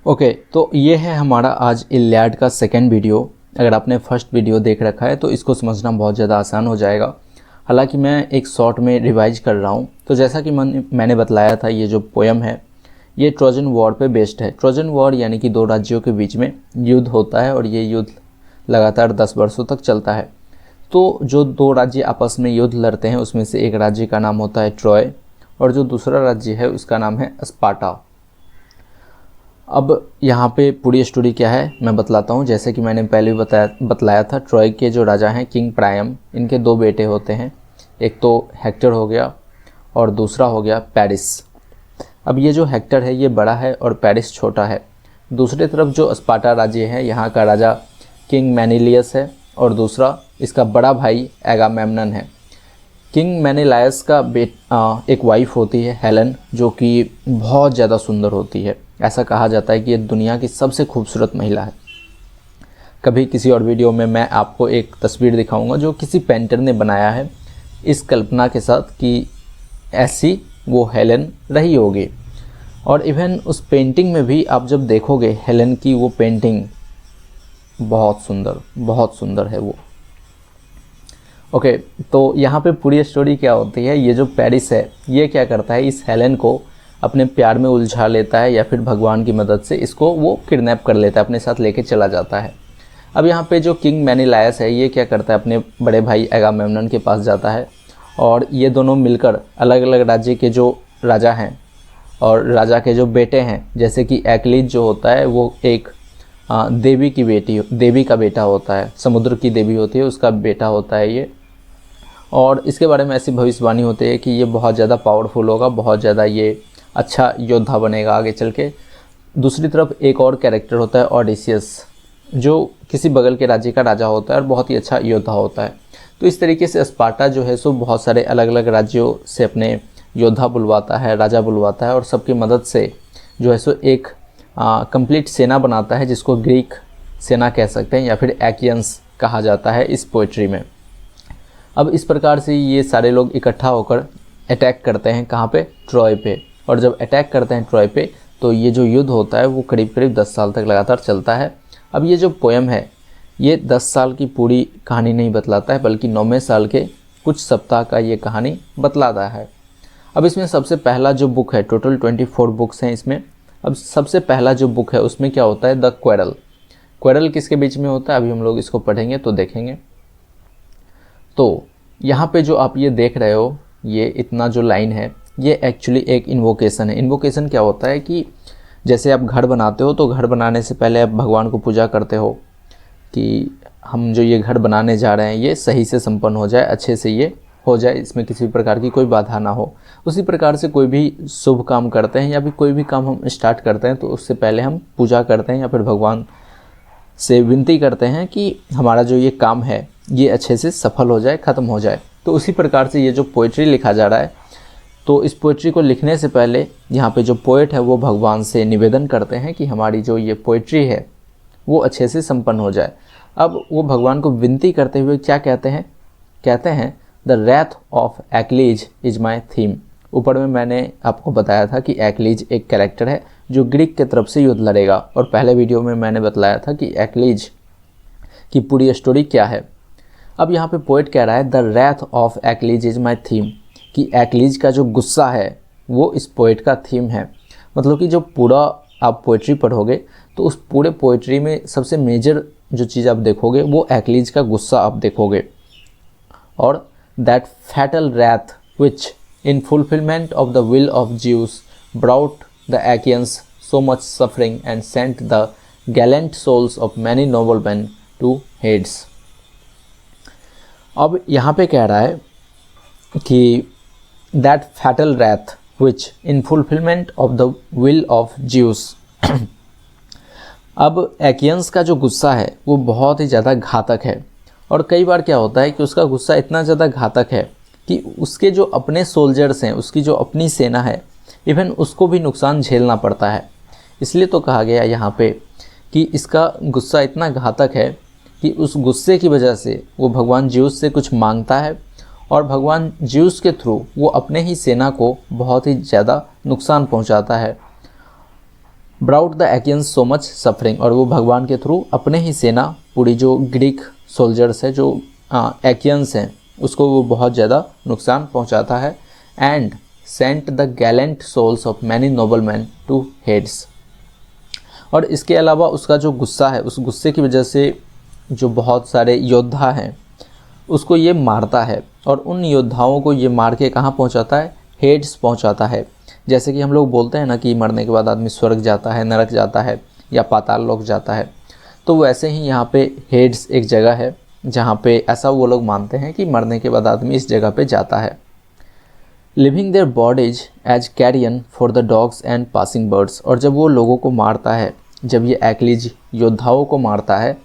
Okay, तो ये है हमारा आज इलियाड का सेकंड वीडियो। अगर आपने फर्स्ट वीडियो देख रखा है तो इसको समझना बहुत ज़्यादा आसान हो जाएगा। हालांकि मैं एक शॉर्ट में रिवाइज कर रहा हूँ। तो जैसा कि मैंने बतलाया था, ये जो पोयम है ये ट्रोजन वॉर पे बेस्ड है। ट्रोजन वॉर यानी कि दो राज्यों के बीच में युद्ध होता है और ये युद्ध लगातार 10 वर्षों तक चलता है। तो जो दो राज्य आपस में युद्ध लड़ते हैं उसमें से एक राज्य का नाम होता है ट्रॉय और जो दूसरा राज्य है उसका नाम है स्पार्टा। अब यहाँ पे पूरी स्टोरी क्या है मैं बतलाता हूँ। जैसे कि मैंने पहले भी बतलाया था, ट्रॉय के जो राजा हैं किंग प्रायम, इनके दो बेटे होते हैं। एक तो हेक्टर हो गया और दूसरा हो गया पेरिस। अब ये जो हेक्टर है ये बड़ा है और पेरिस छोटा है। दूसरी तरफ जो स्पार्टा राज्य है यहाँ का राजा किंग मैनिलियस है और दूसरा इसका बड़ा भाई एगामेम्नन है। किंग मैनिलायस का एक वाइफ होती है हेलन, जो कि बहुत ज़्यादा सुंदर होती है। ऐसा कहा जाता है कि ये दुनिया की सबसे खूबसूरत महिला है। कभी किसी और वीडियो में मैं आपको एक तस्वीर दिखाऊंगा जो किसी पेंटर ने बनाया है इस कल्पना के साथ कि ऐसी वो हेलन रही होगी। और इवन उस पेंटिंग में भी आप जब देखोगे हेलन की वो पेंटिंग बहुत सुंदर है वो। ओके, तो यहाँ पे पूरी स्टोरी क्या होती है, ये जो पेरिस है ये क्या करता है, इस हेलन को अपने प्यार में उलझा लेता है या फिर भगवान की मदद से इसको वो किडनैप कर लेता है, अपने साथ लेके चला जाता है। अब यहाँ पे जो किंग मैनिलायस है ये क्या करता है, अपने बड़े भाई एगामेम्नन के पास जाता है और ये दोनों मिलकर अलग अलग राज्य के जो राजा हैं और राजा के जो बेटे हैं, जैसे कि एक्लीज जो होता है वो एक देवी का बेटा होता है, समुद्र की देवी होती है उसका बेटा होता है ये। और इसके बारे में ऐसी भविष्यवाणी होती है कि ये बहुत ज़्यादा पावरफुल होगा, बहुत ज़्यादा ये अच्छा योद्धा बनेगा आगे चल के। दूसरी तरफ एक और कैरेक्टर होता है ओडिसियस, जो किसी बगल के राज्य का राजा होता है और बहुत ही अच्छा योद्धा होता है। तो इस तरीके से स्पार्टा जो है सो बहुत सारे अलग अलग राज्यों से अपने योद्धा बुलवाता है, राजा बुलवाता है और सबकी मदद से जो है सो एक कंप्लीट सेना बनाता है, जिसको ग्रीक सेना कह सकते हैं या फिर एक्यंस कहा जाता है इस पोइट्री में। अब इस प्रकार से ये सारे लोग इकट्ठा होकर अटैक करते हैं कहाँ पे, ट्रॉय पे। और जब अटैक करते हैं ट्रॉय पे तो ये जो युद्ध होता है वो करीब करीब 10 साल तक लगातार चलता है। अब ये जो पोयम है ये 10 साल की पूरी कहानी नहीं बतलाता है, बल्कि 9वें साल के कुछ सप्ताह का ये कहानी बतलाता है। अब इसमें सबसे पहला जो बुक है, टोटल 24 बुक्स हैं इसमें। अब सबसे पहला जो बुक है उसमें क्या होता है, द क्वेरल। क्वेरल किसके बीच में होता है अभी हम लोग इसको पढ़ेंगे तो देखेंगे। तो यहाँ पे जो आप ये देख रहे हो, ये इतना जो लाइन है ये एक्चुअली एक इन्वोकेशन है। इन्वोकेशन क्या होता है कि जैसे आप घर बनाते हो तो घर बनाने से पहले आप भगवान को पूजा करते हो कि हम जो ये घर बनाने जा रहे हैं ये सही से संपन्न हो जाए, अच्छे से ये हो जाए, इसमें किसी प्रकार की कोई बाधा ना हो। उसी प्रकार से कोई भी शुभ काम करते हैं या फिर कोई भी काम हम स्टार्ट करते हैं तो उससे पहले हम पूजा करते हैं या फिर भगवान से विनती करते हैं कि हमारा जो ये काम है ये अच्छे से सफल हो जाए, ख़त्म हो जाए। तो उसी प्रकार से ये जो पोइट्री लिखा जा रहा है, तो इस पोइट्री को लिखने से पहले यहाँ पे जो पोएट है वो भगवान से निवेदन करते हैं कि हमारी जो ये पोइट्री है वो अच्छे से संपन्न हो जाए। अब वो भगवान को विनती करते हुए क्या कहते हैं the wrath of Achilles is my theme. ऊपर में मैंने आपको बताया था कि एक्लीज एक कैरेक्टर है जो ग्रीक के तरफ से युद्ध लड़ेगा, और पहले वीडियो में मैंने बतलाया था कि एक्लीज की पूरी स्टोरी क्या है। अब यहाँ पे पोएट कह रहा है the wrath of Achilles is my theme, कि एक्लीज का जो गुस्सा है वो इस पोएट का थीम है। मतलब कि जो पूरा आप पोइट्री पढ़ोगे तो उस पूरे पोइट्री में सबसे मेजर जो चीज़ आप देखोगे वो एक्लीज का गुस्सा आप देखोगे। और that fatal wrath which in fulfilment of the will of Zeus brought the Achaeans so much suffering and sent the gallant souls of many noble man to Hades. अब यहाँ पे कह रहा है कि that fatal wrath which in fulfilment of the will of Zeus. अब Achaeans का जो गुस्सा है वो बहुत ही ज़्यादा घातक है, और कई बार क्या होता है कि उसका गुस्सा इतना ज़्यादा घातक है कि उसके जो अपने सोल्जर्स हैं, उसकी जो अपनी सेना है, इवन उसको भी नुकसान झेलना पड़ता है। इसलिए तो कहा गया यहाँ पे कि इसका गुस्सा इतना घातक है कि उस गुस्से की वजह से वो भगवान ज्यूस से कुछ मांगता है और भगवान ज्यूस के थ्रू वो अपने ही सेना को बहुत ही ज़्यादा नुकसान पहुंचाता है। Brought the Achaeans so much suffering, और वो भगवान के थ्रू अपने ही सेना, पूरी जो ग्रीक सोल्जर्स है, जो एकियंस हैं, उसको वो बहुत ज़्यादा नुकसान पहुंचाता है। And sent the gallant souls of many noble man to Hades, और इसके अलावा उसका जो गुस्सा है, उस गुस्से की वजह से जो बहुत सारे योद्धा हैं उसको ये मारता है, और उन योद्धाओं को ये मार के कहाँ पहुँचाता है, हेड्स पहुँचाता है। जैसे कि हम लोग बोलते हैं ना कि मरने के बाद आदमी स्वर्ग जाता है, नरक जाता है या पाताल लोक जाता है, तो वैसे ही यहाँ पे हेड्स एक जगह है जहाँ पे ऐसा वो लोग मानते हैं कि मरने के बाद आदमी इस जगह पे जाता है। Leaving their bodies as carrion for the dogs and passing birds, और जब वो लोगों को मारता है, जब ये एक्लीज योद्धाओं को मारता है,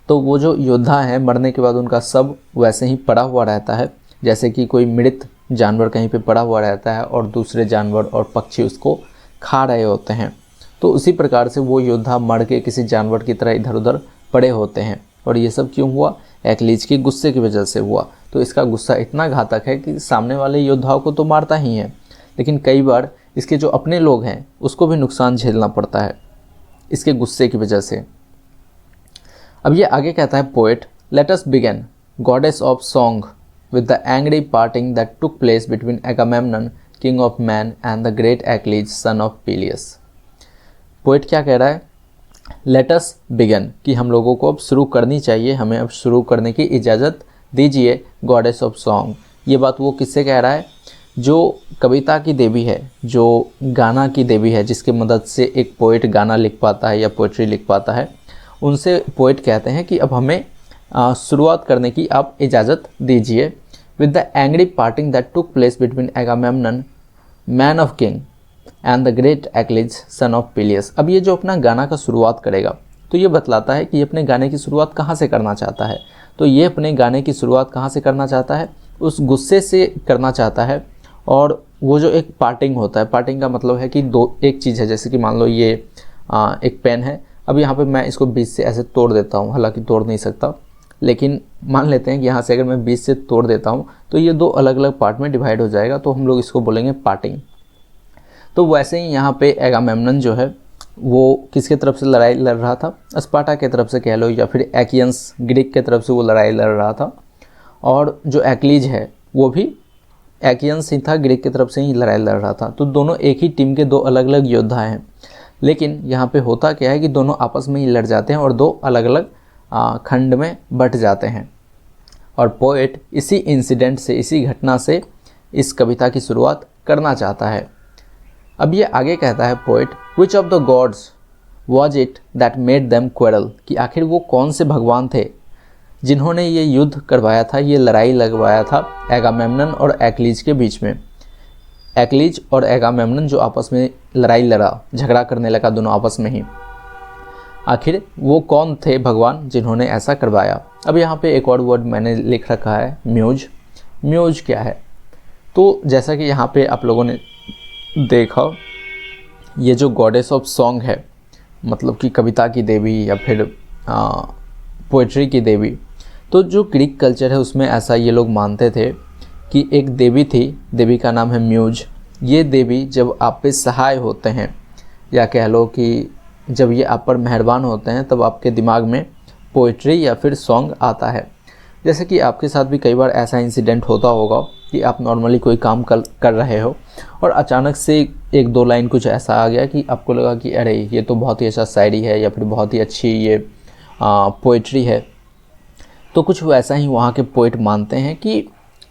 तो वो जो योद्धा हैं मरने के बाद उनका सब वैसे ही पड़ा हुआ रहता है, जैसे कि कोई मृत जानवर कहीं पे पड़ा हुआ रहता है और दूसरे जानवर और पक्षी उसको खा रहे होते हैं। तो उसी प्रकार से वो योद्धा मर के किसी जानवर की तरह इधर उधर पड़े होते हैं। और ये सब क्यों हुआ, एक्लीज के गुस्से की वजह से हुआ। तो इसका गुस्सा इतना घातक है कि सामने वाले योद्धाओं को तो मारता ही है, लेकिन कई बार इसके जो अपने लोग हैं उसको भी नुकसान झेलना पड़ता है इसके गुस्से की वजह से। अब ये आगे कहता है poet, let us begin goddess of song with the angry parting that took place between Agamemnon, king of man, and the great Achilles, son of Peleus। Poet क्या कह रहा है, let us begin, कि हम लोगों को अब शुरू करनी चाहिए, हमें अब शुरू करने की इजाज़त दीजिए गॉडेस ऑफ सॉन्ग। ये बात वो किससे कह रहा है, जो कविता की देवी है, जो गाना की देवी है, जिसकी मदद से एक पोइट गाना लिख पाता है या पोइट्री लिख पाता है, उनसे पोइट कहते हैं कि अब हमें शुरुआत करने की आप इजाज़त दीजिए। With the angry parting that took place between Agamemnon man of king and the great Achilles son of Peleus. अब ये जो अपना गाना का शुरुआत करेगा तो ये बतलाता है कि ये अपने गाने की शुरुआत कहाँ से करना चाहता है। तो ये अपने गाने की शुरुआत कहाँ से करना चाहता है, उस गुस्से से करना चाहता है। और वो जो एक पार्टिंग होता है, पार्टिंग का मतलब है कि दो एक चीज़ है, जैसे कि मान लो ये एक पेन है, अब यहाँ पे मैं इसको बीच से ऐसे तोड़ देता हूँ, हालांकि तोड़ नहीं सकता, लेकिन मान लेते हैं कि यहाँ से अगर मैं बीच से तोड़ देता हूँ तो ये दो अलग अलग पार्ट में डिवाइड हो जाएगा, तो हम लोग इसको बोलेंगे पार्टिंग। तो वैसे ही यहाँ पे एगामेम्नन जो है वो किसके तरफ से लड़ाई लड़ रहा था, स्पार्टा के तरफ से कह लो, या फिर एक्लियंस ग्रीक के तरफ से वो लड़ाई लड़ रहा था। और जो एक्लीज है वो भी एक्लियंस ही था, ग्रीक की तरफ से ही लड़ाई लड़ रहा था। तो दोनों एक ही टीम के दो अलग अलग योद्धा हैं, लेकिन यहाँ पे होता क्या है कि दोनों आपस में ही लड़ जाते हैं और दो अलग अलग खंड में बट जाते हैं। और पोएट इसी इंसिडेंट से, इसी घटना से इस कविता की शुरुआत करना चाहता है। अब ये आगे कहता है poet, which of the gods was it that made them quarrel, कि आखिर वो कौन से भगवान थे जिन्होंने ये युद्ध करवाया था, ये लड़ाई लगवाया था एगामेम्नन और एक्लीज के बीच में। एक्लीज और एगामेम्नन जो आपस में लड़ाई लड़ा, झगड़ा करने लगा दोनों आपस में ही, आखिर वो कौन थे भगवान जिन्होंने ऐसा करवाया। अब यहाँ पे एक और वर्ड मैंने लिख रखा है, म्यूज। म्यूज क्या है, तो जैसा कि यहाँ पे आप लोगों ने देखा, ये जो गॉडेस ऑफ सॉन्ग है, मतलब कि कविता की देवी या फिर पोइट्री की देवी, तो जो ग्रीक कल्चर है उसमें ऐसा ये लोग मानते थे कि एक देवी थी, देवी का नाम है म्यूज। ये देवी जब आप पे सहाय होते हैं, या कह लो कि जब ये आप पर मेहरबान होते हैं, तब आपके दिमाग में पोइट्री या फिर सॉन्ग आता है। जैसे कि आपके साथ भी कई बार ऐसा इंसिडेंट होता होगा कि आप नॉर्मली कोई काम कर रहे हो और अचानक से एक दो लाइन कुछ ऐसा आ गया कि आपको लगा कि अरे ये तो बहुत ही अच्छा शायरी है या फिर बहुत ही अच्छी ये पोइट्री है। तो कुछ वैसा ही वहाँ के पोइट मानते हैं कि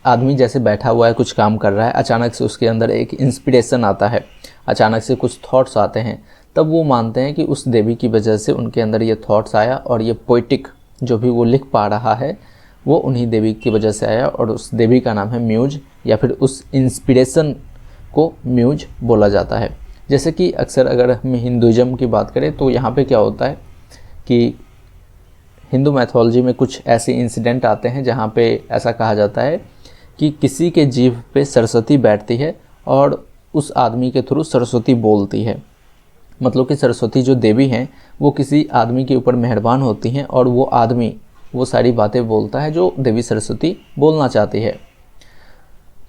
आदमी जैसे बैठा हुआ है, कुछ काम कर रहा है, अचानक से उसके अंदर एक इंस्पिरेशन आता है, अचानक से कुछ थॉट्स आते हैं, तब वो मानते हैं कि उस देवी की वजह से उनके अंदर ये थॉट्स आया और ये पोइटिक जो भी वो लिख पा रहा है वो उन्हीं देवी की वजह से आया, और उस देवी का नाम है म्यूज, या फिर उस इंस्पिरेशन को म्यूज बोला जाता है। जैसे कि अक्सर अगर हम हिंदुज़म की बात करें तो यहाँ पे क्या होता है कि हिंदू मैथोलॉजी में कुछ ऐसे इंसिडेंट आते हैं जहाँ पे ऐसा कहा जाता है कि किसी के जीभ पे सरस्वती बैठती है और उस आदमी के थ्रू सरस्वती बोलती है। मतलब कि सरस्वती जो देवी हैं वो किसी आदमी के ऊपर मेहरबान होती हैं और वो आदमी वो सारी बातें बोलता है जो देवी सरस्वती बोलना चाहती है।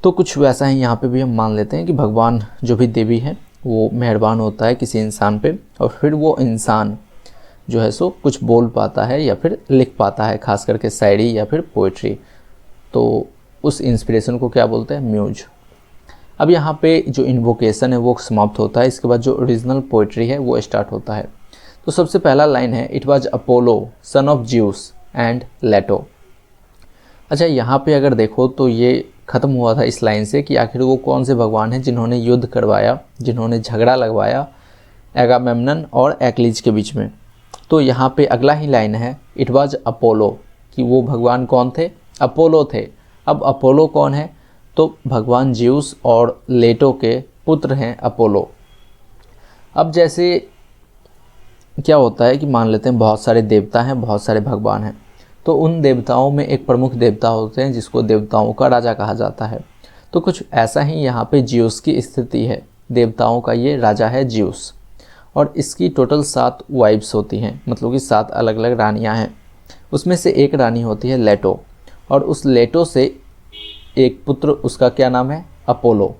तो कुछ वैसा ही यहाँ पे भी हम मान लेते हैं कि भगवान जो भी देवी है वो मेहरबान होता है किसी इंसान पे, और फिर वो इंसान जो है सो कुछ बोल पाता है या फिर लिख पाता है, खास करके शायरी या फिर पोइट्री। तो उस इंस्पिरेशन को क्या बोलते हैं? म्यूज। अब यहाँ पे जो इन्वोकेशन है वो समाप्त होता है, इसके बाद जो ओरिजिनल पोइट्री है वो स्टार्ट होता है। तो सबसे पहला लाइन है, it was Apollo son of Zeus and Leto. अच्छा, यहाँ पे अगर देखो तो ये ख़त्म हुआ था इस लाइन से कि आखिर वो कौन से भगवान हैं जिन्होंने युद्ध करवाया, जिन्होंने झगड़ा लगवाया एगामेम्नन और एक्लीज के बीच में। तो यहाँ पे अगला ही लाइन है, इट वाज अपोलो, कि वो भगवान कौन थे? अपोलो थे। अब अपोलो कौन है? तो भगवान ज्यूस और लेटो के पुत्र हैं अपोलो। अब जैसे क्या होता है कि मान लेते हैं बहुत सारे देवता हैं, बहुत सारे भगवान हैं, तो उन देवताओं में एक प्रमुख देवता होते हैं जिसको देवताओं का राजा कहा जाता है। तो कुछ ऐसा ही यहाँ पे ज्यूस की स्थिति है। देवताओं का ये राजा है ज्यूस, और इसकी टोटल 7 वाइफ्स होती हैं, मतलब कि 7 अलग अलग रानियाँ हैं। उसमें से एक रानी होती है लेटो, और उस लेटो से एक पुत्र, उसका क्या नाम है? अपोलो।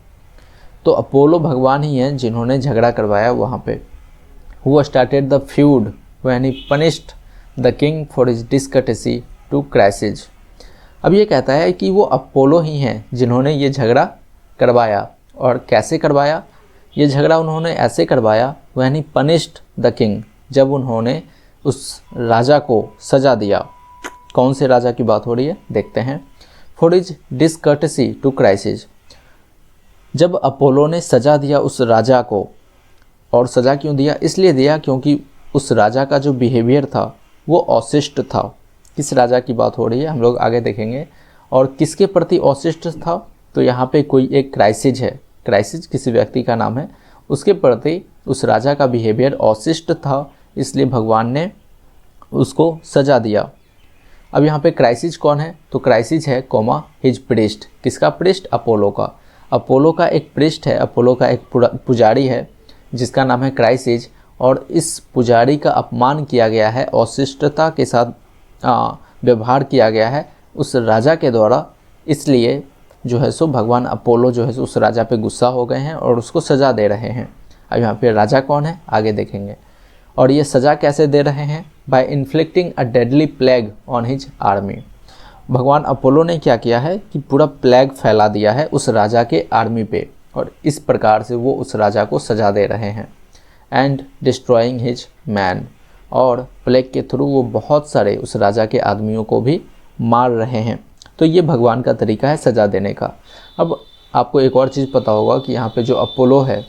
तो अपोलो भगवान ही हैं जिन्होंने झगड़ा करवाया वहाँ पे। Who started the feud when he punished the king for his discourtesy to Chryses। अब ये कहता है कि वो अपोलो ही हैं जिन्होंने ये झगड़ा करवाया। और कैसे करवाया? ये झगड़ा उन्होंने ऐसे करवाया when he punished the king, जब उन्होंने उस राजा को सजा दिया। कौन से राजा की बात हो रही है? देखते हैं। for his discourtesy to Chryses, जब अपोलो ने सजा दिया उस राजा को। और सज़ा क्यों दिया? इसलिए दिया क्योंकि उस राजा का जो बिहेवियर था वो अशिष्ट था। किस राजा की बात हो रही है हम लोग आगे देखेंगे। और किसके प्रति अशिष्ट था? तो यहाँ पे कोई एक क्राइसिस है, क्राइसिस किसी व्यक्ति का नाम है, उसके प्रति उस राजा का बिहेवियर अशिष्ट था, इसलिए भगवान ने उसको सजा दिया। अब यहाँ पे क्राइसिस कौन है? तो क्राइसिस है कोमा हिज प्रिस्ट। किसका प्रिस्ट? अपोलो का। अपोलो का एक प्रिस्ट है, अपोलो का एक पुजारी है जिसका नाम है क्राइसिस, और इस पुजारी का अपमान किया गया है, अशिष्टता के साथ व्यवहार किया गया है उस राजा के द्वारा। इसलिए जो है सो भगवान अपोलो जो है सो उस राजा पे गुस्सा हो गए हैं और उसको सज़ा दे रहे हैं। अब यहाँ पे राजा कौन है आगे देखेंगे। और ये सज़ा कैसे दे रहे हैं? By inflicting a deadly plague on his army. भगवान अपोलो ने क्या किया है कि पूरा प्लेग फैला दिया है उस राजा के आर्मी पे, और इस प्रकार से वो उस राजा को सजा दे रहे हैं। एंड डिस्ट्रॉइंग हिज मैन, और प्लेग के थ्रू वो बहुत सारे उस राजा के आदमियों को भी मार रहे हैं। तो ये भगवान का तरीका है सजा देने का। अब आपको एक और चीज़ पता होगा कि यहाँ पे जो अपोलो है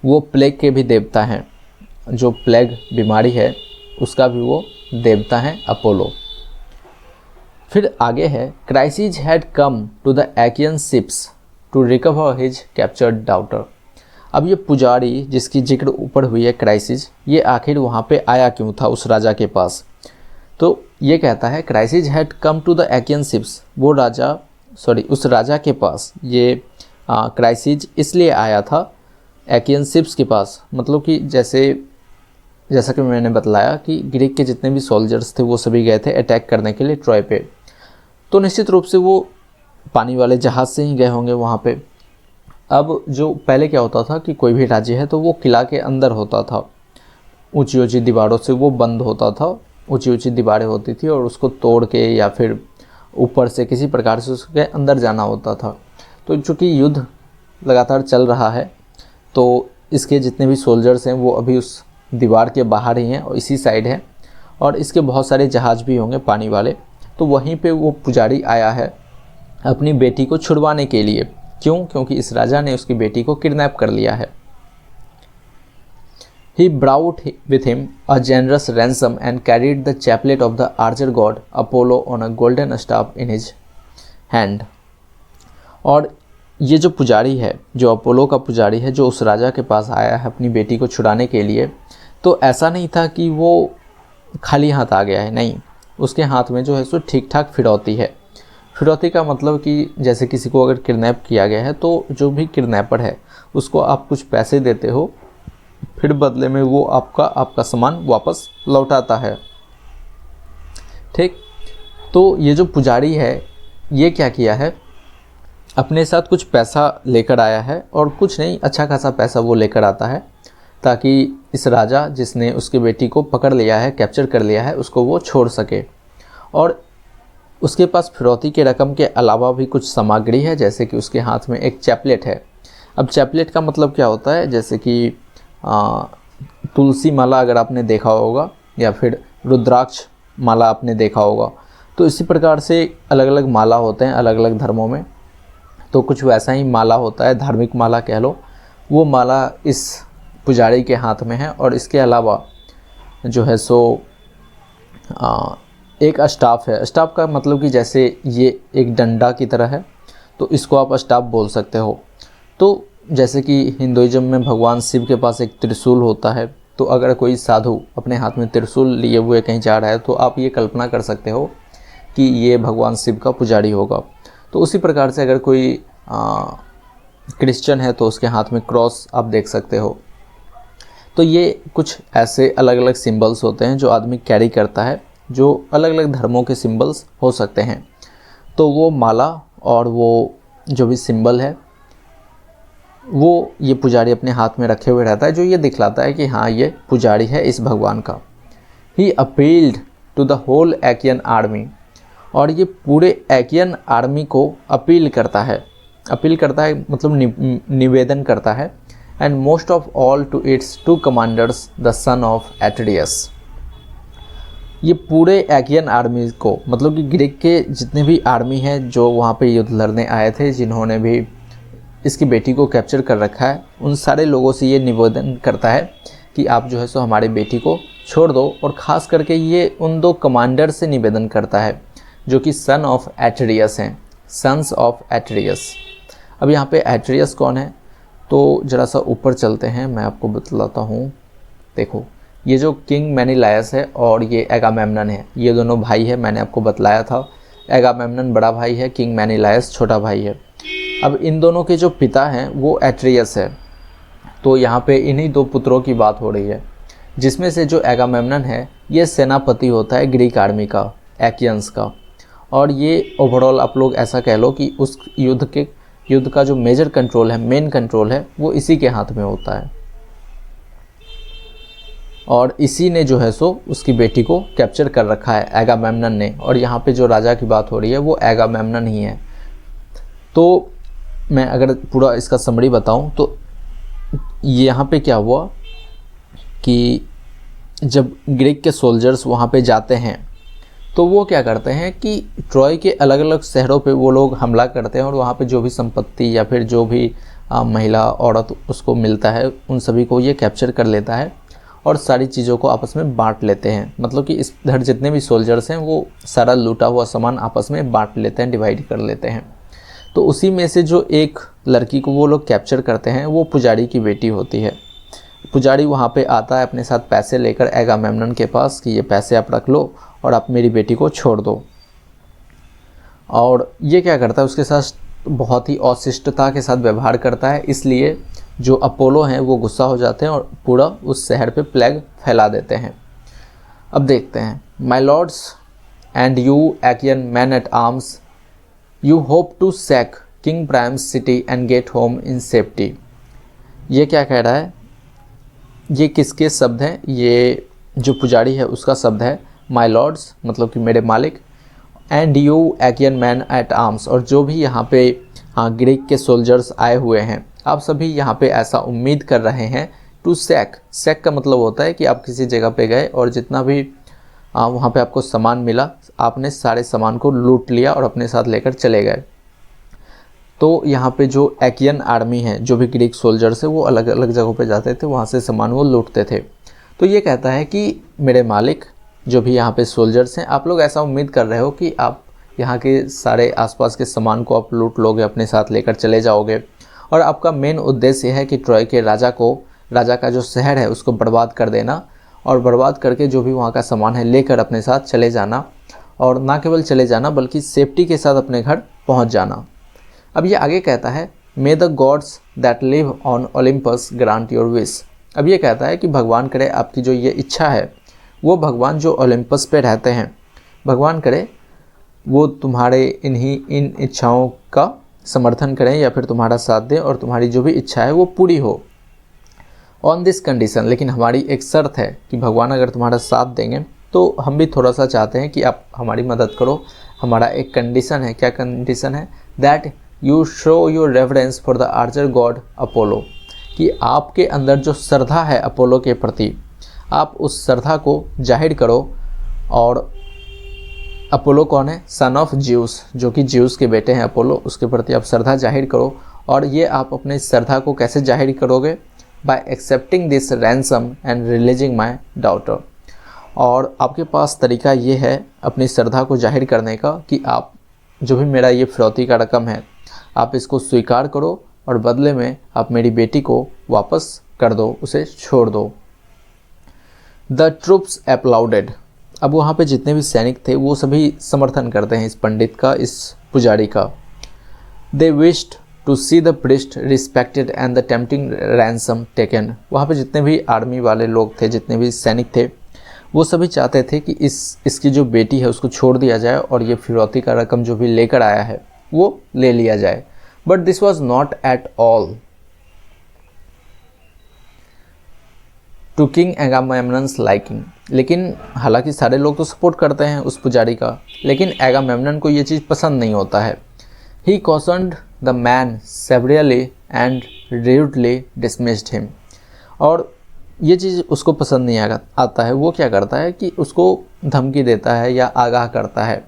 वो प्लेग के भी देवता हैं। जो प्लेग बीमारी है उसका भी वो देवता हैं अपोलो। फिर आगे है, Chryses had come to the Achaean ships to recover his captured daughter. अब ये पुजारी जिसकी जिक्र ऊपर हुई है क्राइसिस, ये आखिर वहाँ पे आया क्यों था उस राजा के पास? तो ये कहता है Chryses had come to the Achaean ships, वो राजा उस राजा के पास ये क्राइसिस इसलिए आया था एकियन शिप्स के पास। मतलब कि जैसा कि मैंने बतलाया कि ग्रीक के जितने भी सोल्जर्स थे वो सभी गए थे अटैक करने के लिए ट्रॉय पे, तो निश्चित रूप से वो पानी वाले जहाज़ से ही गए होंगे वहाँ पे। अब जो पहले क्या होता था कि कोई भी राज्य है तो वो किला के अंदर होता था, ऊंची ऊंची दीवारों से वो बंद होता था, ऊंची ऊंची दीवारें होती थी और उसको तोड़ के या फिर ऊपर से किसी प्रकार से उसके अंदर जाना होता था। तो चूँकि युद्ध लगातार चल रहा है तो इसके जितने भी सोल्जर्स हैं वो अभी उस दीवार के बाहर ही हैं और इसी साइड हैं, और इसके बहुत सारे जहाज़ भी होंगे पानी वाले। तो वहीं पे वो पुजारी आया है अपनी बेटी को छुड़वाने के लिए। क्यों? क्योंकि इस राजा ने उसकी बेटी को किडनैप कर लिया है। He brought with him a generous ransom and carried the chaplet of the archer god Apollo on a golden staff in his hand। और ये जो पुजारी है, जो अपोलो का पुजारी है, जो उस राजा के पास आया है अपनी बेटी को छुड़ाने के लिए, तो ऐसा नहीं था कि वो खाली हाथ आ गया है, नहीं, उसके हाथ में जो है सो ठीक ठाक फिरौती है। फिरौती का मतलब कि जैसे किसी को अगर किडनैप किया गया है तो जो भी किडनैपर है उसको आप कुछ पैसे देते हो, फिर बदले में वो आपका सामान वापस लौटाता है। ठीक, तो ये जो पुजारी है ये क्या किया है, अपने साथ कुछ पैसा लेकर आया है, और कुछ नहीं, अच्छा खासा पैसा वो लेकर आता है, ताकि इस राजा जिसने उसकी बेटी को पकड़ लिया है, कैप्चर कर लिया है, उसको वो छोड़ सके। और उसके पास फिरौती के रकम के अलावा भी कुछ सामग्री है, जैसे कि उसके हाथ में एक चैपलेट है। अब चैपलेट का मतलब क्या होता है, जैसे कि तुलसी माला अगर आपने देखा होगा, या फिर रुद्राक्ष माला आपने देखा होगा, तो इसी प्रकार से अलग अलग माला होते हैं अलग अलग धर्मों में। तो कुछ वैसा ही माला होता है, धार्मिक माला कह लो, वो माला इस पुजारी के हाथ में है। और इसके अलावा जो है सो एक स्टाफ है। स्टाफ का मतलब कि जैसे ये एक डंडा की तरह है, तो इसको आप स्टाफ बोल सकते हो। तो जैसे कि हिंदुइज्म में भगवान शिव के पास एक त्रिशूल होता है, तो अगर कोई साधु अपने हाथ में त्रिशूल लिए हुए कहीं जा रहा है, तो आप ये कल्पना कर सकते हो कि ये भगवान शिव का पुजारी होगा। तो उसी प्रकार से अगर कोई क्रिश्चियन है तो उसके हाथ में क्रॉस आप देख सकते हो। तो ये कुछ ऐसे अलग अलग सिंबल्स होते हैं जो आदमी कैरी करता है, जो अलग अलग धर्मों के सिंबल्स हो सकते हैं। तो वो माला और वो जो भी सिंबल है वो ये पुजारी अपने हाथ में रखे हुए रहता है, जो ये दिखलाता है कि हाँ ये पुजारी है इस भगवान का। He appealed to the whole Achaean army, और ये पूरे एक्यन आर्मी को अपील करता है। अपील करता है मतलब निवेदन करता है। And most of all to its two commanders the son of Atreus. ये पूरे एक्यन आर्मी को, मतलब कि ग्रीक के जितने भी आर्मी हैं जो वहाँ पे युद्ध लड़ने आए थे, जिन्होंने भी इसकी बेटी को कैप्चर कर रखा है, उन सारे लोगों से ये निवेदन करता है कि आप जो है सो हमारी बेटी को छोड़ दो। और ख़ास करके ये उन दो कमांडर से निवेदन करता है जो कि सन ऑफ एट्रियस हैं, सन्स ऑफ एट्रियस। अब यहाँ पे एट्रियस कौन है, तो ज़रा सा ऊपर चलते हैं, मैं आपको बतलाता हूँ। देखो, ये जो किंग मेनिलायस है और ये एगामेम्नन है, ये दोनों भाई है। मैंने आपको बतलाया था, एगामेम्नन बड़ा भाई है, किंग मेनिलायस छोटा भाई है। अब इन दोनों के जो पिता हैं वो एट्रियस है। तो यहाँ पे इन्हीं दो पुत्रों की बात हो रही है, जिसमें से जो एगामेम्नन है ये सेनापति होता है ग्रीक आर्मी का, एक्यंस का। और ये ओवरऑल आप लोग ऐसा कह लो कि उस युद्ध का जो मेजर कंट्रोल है, मेन कंट्रोल है, वो इसी के हाथ में होता है। और इसी ने जो है सो उसकी बेटी को कैप्चर कर रखा है, एगामेम्नन ने। और यहाँ पे जो राजा की बात हो रही है वो एगामेम्नन ही है। तो मैं अगर पूरा इसका समरी बताऊं तो यहाँ पे क्या हुआ कि जब ग्रीक के सोल्जर्स वहाँ पे जाते हैं तो वो क्या करते हैं कि ट्रॉय के अलग अलग शहरों पे वो लोग हमला करते हैं, और वहाँ पे जो भी संपत्ति या फिर जो भी महिला औरत उसको मिलता है, उन सभी को ये कैप्चर कर लेता है और सारी चीज़ों को आपस में बांट लेते हैं। मतलब कि इधर जितने भी सोल्जर्स हैं वो सारा लूटा हुआ सामान आपस में बांट लेते हैं, डिवाइड कर लेते हैं। तो उसी में से जो एक लड़की को वो लोग कैप्चर करते हैं वो पुजारी की बेटी होती है। पुजारी वहाँ पे आता है अपने साथ पैसे लेकर एगामेम्नन के पास कि ये पैसे आप रख लो और आप मेरी बेटी को छोड़ दो। और ये क्या करता है, उसके साथ बहुत ही अशिष्टता के साथ व्यवहार करता है। इसलिए जो अपोलो हैं वो गुस्सा हो जाते हैं और पूरा उस शहर पे प्लेग फैला देते हैं। अब देखते हैं, my lords and you Achaean men at arms, you hope to sack King Priam's city and get home in safety. ये क्या कह रहा है, ये किसके शब्द हैं, ये जो पुजारी है उसका शब्द है। माय लॉर्ड्स मतलब कि मेरे मालिक, and you Achaean men at arms, और जो भी यहाँ पे ग्रीक के सोल्जर्स आए हुए हैं, आप सभी यहाँ पे ऐसा उम्मीद कर रहे हैं टू सैक। सैक का मतलब होता है कि आप किसी जगह पे गए और जितना भी वहाँ पे आपको सामान मिला, आपने सारे सामान को लूट लिया और अपने साथ लेकर चले गए। तो यहाँ पे जो एक्यन आर्मी है, जो भी ग्रीक सोल्जर्स है, वो अलग अलग जगहों पे जाते थे, वहाँ से सामान वो लूटते थे। तो ये कहता है कि मेरे मालिक, जो भी यहाँ पे सोल्जर्स हैं, आप लोग ऐसा उम्मीद कर रहे हो कि आप यहाँ के सारे आसपास के सामान को आप लूट लोगे, अपने साथ लेकर चले जाओगे, और आपका मेन उद्देश्य है कि ट्रॉय के राजा का जो शहर है उसको बर्बाद कर देना, और बर्बाद करके जो भी वहाँ का सामान है लेकर अपने साथ चले जाना, और ना केवल चले जाना बल्कि सेफ्टी के साथ अपने घर पहुँच जाना। अब ये आगे कहता है, मे the gods that live on Olympus grant your wish. अब ये कहता है कि भगवान करे आपकी जो ये इच्छा है, वो भगवान जो ओलंपस पे रहते हैं, भगवान करे वो तुम्हारे इन इच्छाओं का समर्थन करें या फिर तुम्हारा साथ दें और तुम्हारी जो भी इच्छा है वो पूरी हो। ऑन दिस कंडीशन, लेकिन हमारी एक शर्त है कि भगवान अगर तुम्हारा साथ देंगे तो हम भी थोड़ा सा चाहते हैं कि आप हमारी मदद करो। हमारा एक कंडीशन है। क्या कंडीशन है? That you show your reference for the Archer God Apollo, कि आपके अंदर जो श्रद्धा है अपोलो के प्रति, आप उस श्रद्धा को जाहिर करो। और अपोलो कौन है? सन ऑफ ज्यूस, जो कि ज्यूस के बेटे हैं अपोलो, उसके प्रति आप श्रद्धा जाहिर करो। और ये आप अपने श्रद्धा को कैसे जाहिर करोगे? Bye accepting this ransom and releasing my daughter. और आपके पास तरीका ये है अपनी श्रद्धा को जाहिर करने का कि आप जो भी मेरा ये फिरौती का रकम है आप इसको स्वीकार करो और बदले में आप मेरी बेटी को वापस कर दो, उसे छोड़ दो। The troops applauded. अब वहाँ पे जितने भी सैनिक थे वो सभी समर्थन करते हैं इस पंडित का, इस पुजारी का। They wished to see the priest respected and the tempting ransom taken. वहाँ पे जितने भी आर्मी वाले लोग थे, जितने भी सैनिक थे, वो सभी चाहते थे कि इसकी जो बेटी है उसको छोड़ दिया जाए और ये फिरौती का रकम जो भी लेकर आया है वो ले लिया जाए। But this was not at all to King Agamemnon's liking. लेकिन हालांकि सारे लोग तो सपोर्ट करते हैं उस पुजारी का, लेकिन एगामेम्नन को ये चीज़ पसंद नहीं होता है। He cautioned the man severely and rudely dismissed him. और ये चीज़ उसको पसंद नहीं आता है। वो क्या करता है कि उसको धमकी देता है या आगाह करता है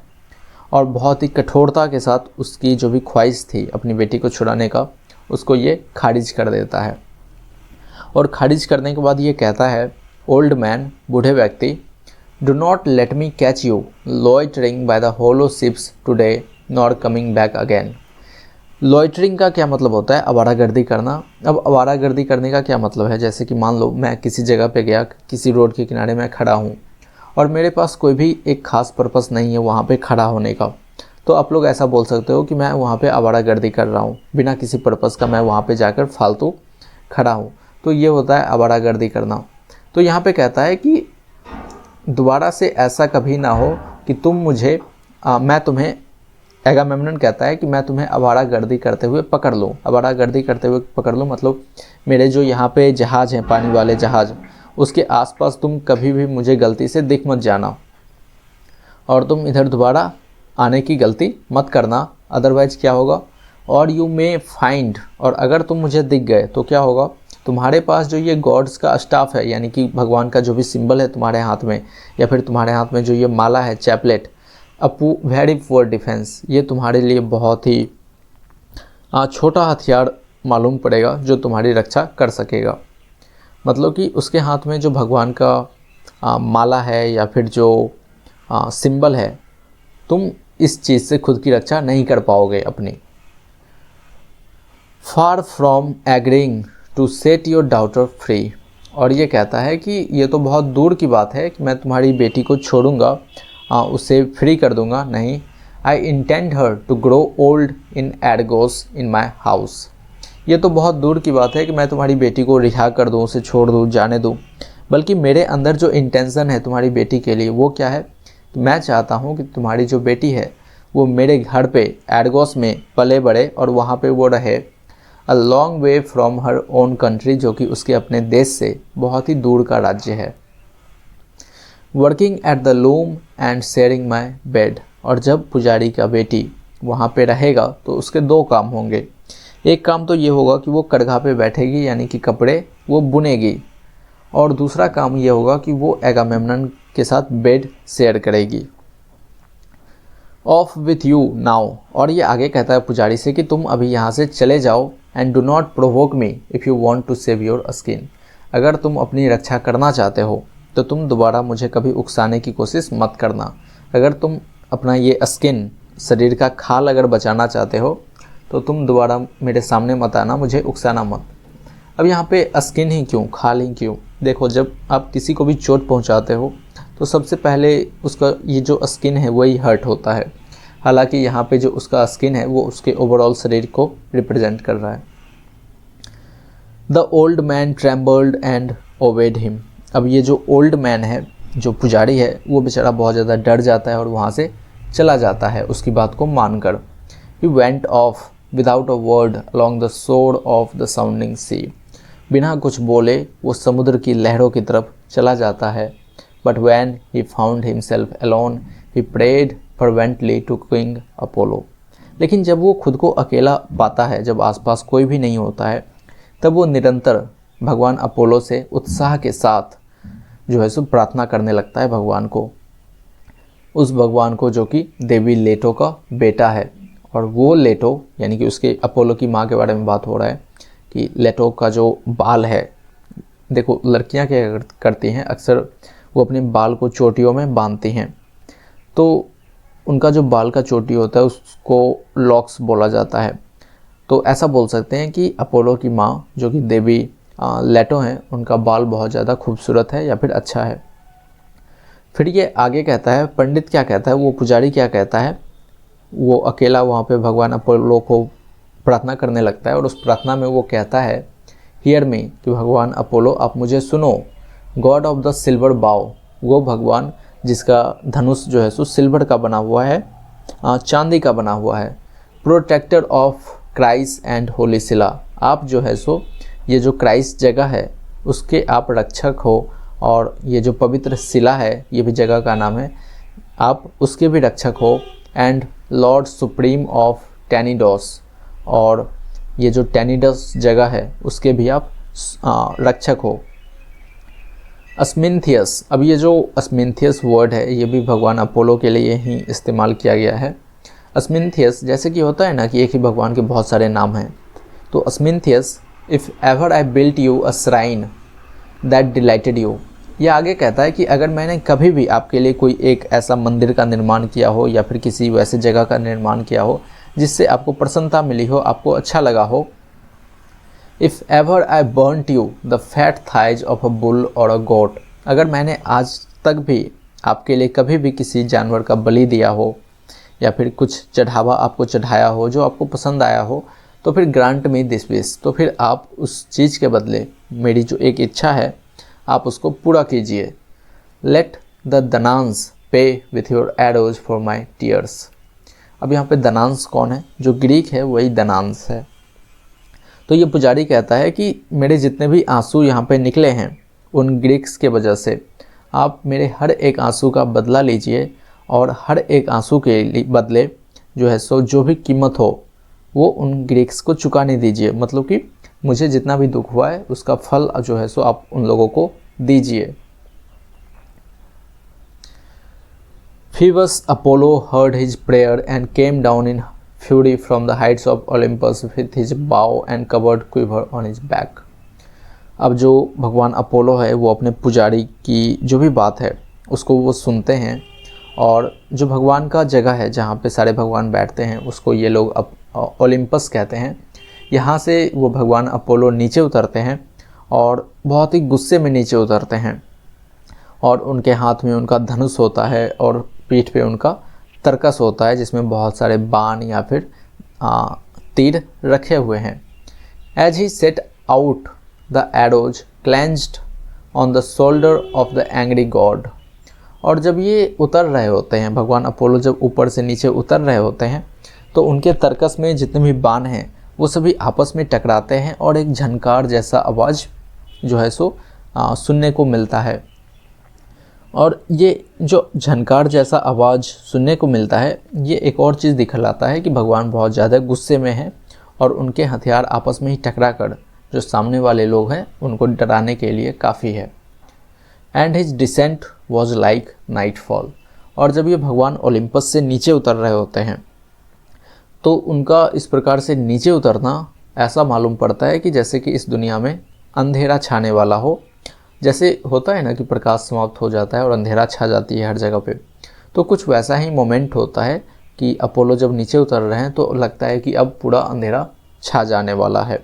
और बहुत ही कठोरता के साथ उसकी जो भी ख्वाहिश थी अपनी बेटी को छुड़ाने का, उसको ये खारिज कर देता है। और खारिज करने के बाद ये कहता है, ओल्ड मैन, बूढ़े व्यक्ति, do not let me catch you loitering by the hollow ships today nor coming back again. Loitering का क्या मतलब होता है? आवारागर्दी करना। अब आवारागर्दी करने का क्या मतलब है? जैसे कि मान लो मैं किसी जगह पे गया, किसी रोड के किनारे मैं खड़ा हूँ और मेरे पास कोई भी एक ख़ास पर्पस नहीं है वहाँ पे खड़ा होने का, तो आप लोग ऐसा बोल सकते हो कि मैं वहाँ पे आवारागर्दी कर रहा हूँ, बिना किसी पर्पस का मैं वहाँ पे जाकर फालतू खड़ा हूँ। तो ये होता है आवारागर्दी करना। तो यहाँ पे कहता है कि दोबारा से ऐसा कभी ना हो कि तुम मुझे मैं तुम्हें, एगामेम्नन कहता है कि मैं तुम्हें आवारागर्दी करते हुए पकड़ लूँ। आवारागर्दी करते हुए पकड़ लूँ मतलब मेरे जो यहाँ पे जहाज़ हैं, पानी वाले जहाज़, उसके आसपास तुम कभी भी मुझे गलती से दिख मत जाना और तुम इधर दोबारा आने की गलती मत करना। अदरवाइज़ क्या होगा? और यू मे फाइंड, और अगर तुम मुझे दिख गए तो क्या होगा? तुम्हारे पास जो ये गॉड्स का स्टाफ है, यानी कि भगवान का जो भी सिंबल है तुम्हारे हाथ में, या फिर तुम्हारे हाथ में जो ये माला है, चैपलेट, अपू वेरी पुअर डिफेंस, ये तुम्हारे लिए बहुत ही छोटा हथियार मालूम पड़ेगा जो तुम्हारी रक्षा कर सकेगा। मतलब कि उसके हाथ में जो भगवान का माला है या फिर जो सिंबल है, तुम इस चीज़ से खुद की रक्षा नहीं कर पाओगे अपनी। Far from agreeing to set your daughter free. और ये कहता है कि ये तो बहुत दूर की बात है कि मैं तुम्हारी बेटी को छोड़ूंगा, उसे फ्री कर दूंगा। नहीं, I intend her to grow old in Argos in my house. ये तो बहुत दूर की बात है कि मैं तुम्हारी बेटी को रिहा कर दूँ, उसे छोड़ दूँ, जाने दूँ। बल्कि मेरे अंदर जो इंटेंशन है तुम्हारी बेटी के लिए वो क्या है? मैं चाहता हूँ कि तुम्हारी जो बेटी है वो मेरे घर पे एडगोस में पले बढ़े और वहाँ पे वो रहे, a long way from her own country, जो कि उसके अपने देश से बहुत ही दूर का राज्य है। Working at the loom and sharing my bed. और जब पुजारी का बेटी वहाँ पे रहेगा तो उसके दो काम होंगे। एक काम तो ये होगा कि वो कड़घा पे बैठेगी, यानी कि कपड़े वो बुनेगी, और दूसरा काम ये होगा कि वो एगामेम्नन के साथ बेड शेयर करेगी। Of with you now. और ये आगे कहता है पुजारी से कि तुम अभी यहाँ से चले जाओ, and do not provoke me if you want to save your skin. अगर तुम अपनी रक्षा करना चाहते हो तो तुम दोबारा मुझे कभी उकसाने की कोशिश मत करना। अगर तुम अपना ये स्किन, शरीर का खाल अगर बचाना चाहते हो तो तुम दोबारा मेरे सामने मत आना, मुझे उकसाना मत। अब यहाँ पे स्किन ही क्यों, खाल ही क्यों? देखो, जब आप किसी को भी चोट पहुँचाते हो तो सबसे पहले उसका ये जो स्किन है वही हर्ट होता है। हालांकि यहाँ पे जो उसका स्किन है वो उसके ओवरऑल शरीर को रिप्रेजेंट कर रहा है। The old man trembled and obeyed him. अब ये जो ओल्ड मैन है, जो पुजारी है, वो बेचारा बहुत ज़्यादा डर जाता है और वहाँ से चला जाता है उसकी बात को मानकर। He went off without a word along the shore of the sounding sea. बिना कुछ बोले वो समुद्र की लहरों की तरफ चला जाता है। But when he found himself alone he prayed fervently to King Apollo. लेकिन जब वो खुद को अकेला पाता है, जब आसपास कोई भी नहीं होता है, तब वो निरंतर भगवान अपोलो से उत्साह के साथ जो है सो प्रार्थना करने लगता है भगवान को, उस भगवान को जो कि देवी लेटो का बेटा है। और वो लेटो यानी कि उसके अपोलो की माँ के बारे में बात हो रहा है कि लेटो का जो बाल है, देखो लड़कियां क्या करती हैं, अक्सर वो अपने बाल को चोटियों में बांधती हैं, तो उनका जो बाल का चोटी होता है उसको लॉक्स बोला जाता है। तो ऐसा बोल सकते हैं कि अपोलो की माँ जो कि देवी लेटो हैं, उनका बाल बहुत ज़्यादा खूबसूरत है या फिर अच्छा है। फिर ये आगे कहता है, पंडित क्या कहता है, वो पुजारी क्या कहता है, वो अकेला वहाँ पे भगवान अपोलो को प्रार्थना करने लगता है और उस प्रार्थना में वो कहता है, हियर मी, कि भगवान अपोलो आप मुझे सुनो, गॉड ऑफ द सिल्वर बाव, वो भगवान जिसका धनुष जो है सो सिल्वर का बना हुआ है, चांदी का बना हुआ है, protector of Chryse and holy Cilla, आप जो है सो ये जो क्राइस्ट जगह है उसके आप रक्षक हो, और ये जो पवित्र शिला है ये भी जगह का नाम है, आप उसके भी रक्षक हो, एंड लॉर्ड सुप्रीम ऑफ टेनिडोस, और ये जो टेनिडोस जगह है उसके भी आप रक्षक हो। अस्मिंथियस, अब ये जो अस्मिंथियस वर्ड है ये भी भगवान अपोलो के लिए ही इस्तेमाल किया गया है। अस्मिंथियस जैसे कि होता है ना कि एक ही भगवान के बहुत सारे नाम हैं, तो Smintheus, if ever I built you a shrine that delighted you, ये आगे कहता है कि अगर मैंने कभी भी आपके लिए कोई एक ऐसा मंदिर का निर्माण किया हो या फिर किसी वैसे जगह का निर्माण किया हो जिससे आपको प्रसन्नता मिली हो, आपको अच्छा लगा हो, if ever I burnt you the fat thighs of a bull और अ गोट, अगर मैंने आज तक भी आपके लिए कभी भी किसी जानवर का बलि दिया हो या फिर कुछ चढ़ावा आपको चढ़ाया हो जो आपको पसंद आया हो, तो फिर ग्रांट मी दिस विश, तो फिर आप उस चीज़ के बदले मेरी जो एक इच्छा है आप उसको पूरा कीजिए। लेट द दनांस पे with your arrows for my tears. अब यहाँ पे दनांस कौन है, जो ग्रीक है वही दनांस है। तो ये पुजारी कहता है कि मेरे जितने भी आंसू यहाँ पे निकले हैं उन ग्रीक्स के वजह से, आप मेरे हर एक आंसू का बदला लीजिए, और हर एक आंसू के बदले जो है सो जो भी कीमत हो वो उन ग्रीक्स को चुकाने दीजिए, मतलब कि मुझे जितना भी दुख हुआ है उसका फल जो है सो आप उन लोगों को दीजिए। Phoebus Apollo heard his prayer and came down in fury from the heights of Olympus with his bow and covered quiver on his back। अब जो भगवान अपोलो है वो अपने पुजारी की जो भी बात है उसको वो सुनते हैं, और जो भगवान का जगह है जहाँ पे सारे भगवान बैठते हैं उसको ये लोग ओलंपस कहते हैं। यहाँ से वो भगवान अपोलो नीचे उतरते हैं और बहुत ही गुस्से में नीचे उतरते हैं, और उनके हाथ में उनका धनुष होता है और पीठ पे उनका तरकस होता है जिसमें बहुत सारे बाण या फिर तीर रखे हुए हैं। As he set out the arrows clanged on the shoulder of the angry god. और जब ये उतर रहे होते हैं, भगवान अपोलो जब ऊपर से नीचे उतर रहे होते हैं, तो उनके तरकस में जितने भी बाण हैं वो सभी आपस में टकराते हैं और एक झनकार जैसा आवाज़ जो है सो सुनने को मिलता है। और ये जो झनकार जैसा आवाज़ सुनने को मिलता है ये एक और चीज़ दिखलाता है कि भगवान बहुत ज़्यादा गुस्से में हैं, और उनके हथियार आपस में ही टकरा कर जो सामने वाले लोग हैं उनको डराने के लिए काफ़ी है। And his descent was like nightfall. और जब ये भगवान ओलंपस से नीचे उतर रहे होते हैं तो उनका इस प्रकार से नीचे उतरना ऐसा मालूम पड़ता है कि जैसे कि इस दुनिया में अंधेरा छाने वाला हो। जैसे होता है ना कि प्रकाश समाप्त हो जाता है और अंधेरा छा जाती है हर जगह पे, तो कुछ वैसा ही मोमेंट होता है कि अपोलो जब नीचे उतर रहे हैं तो लगता है कि अब पूरा अंधेरा छा जाने वाला है।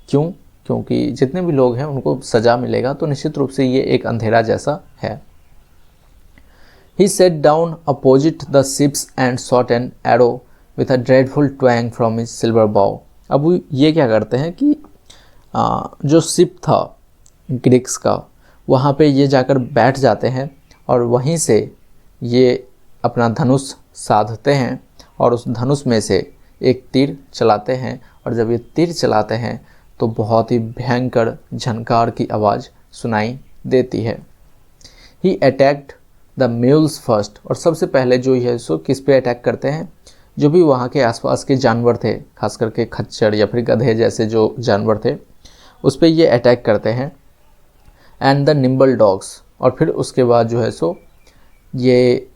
क्यों? क्योंकि जितने भी लोग हैं उनको सज़ा मिलेगा, तो निश्चित रूप से ये एक अंधेरा जैसा है। He sat down opposite the ships and shot an arrow with a dreadful twang from his silver bow। अब ये क्या करते हैं कि जो शिप था ग्रीक्स का, वहाँ पे ये जाकर बैठ जाते हैं और वहीं से ये अपना धनुष साधते हैं और उस धनुष में से एक तीर चलाते हैं, और जब ये तीर चलाते हैं तो बहुत ही भयंकर झनकार की आवाज़ सुनाई देती है। ही अटैक्ड द म्यूल्स फर्स्ट, और सबसे पहले जो है सो किस पे अटैक करते हैं, जो भी वहाँ के आसपास के जानवर थे, खास करके खच्चर या फिर गधे जैसे जो जानवर थे, उस पर ये अटैक करते हैं। एंड द निम्बल डॉग्स, और फिर उसके बाद जो है सो ये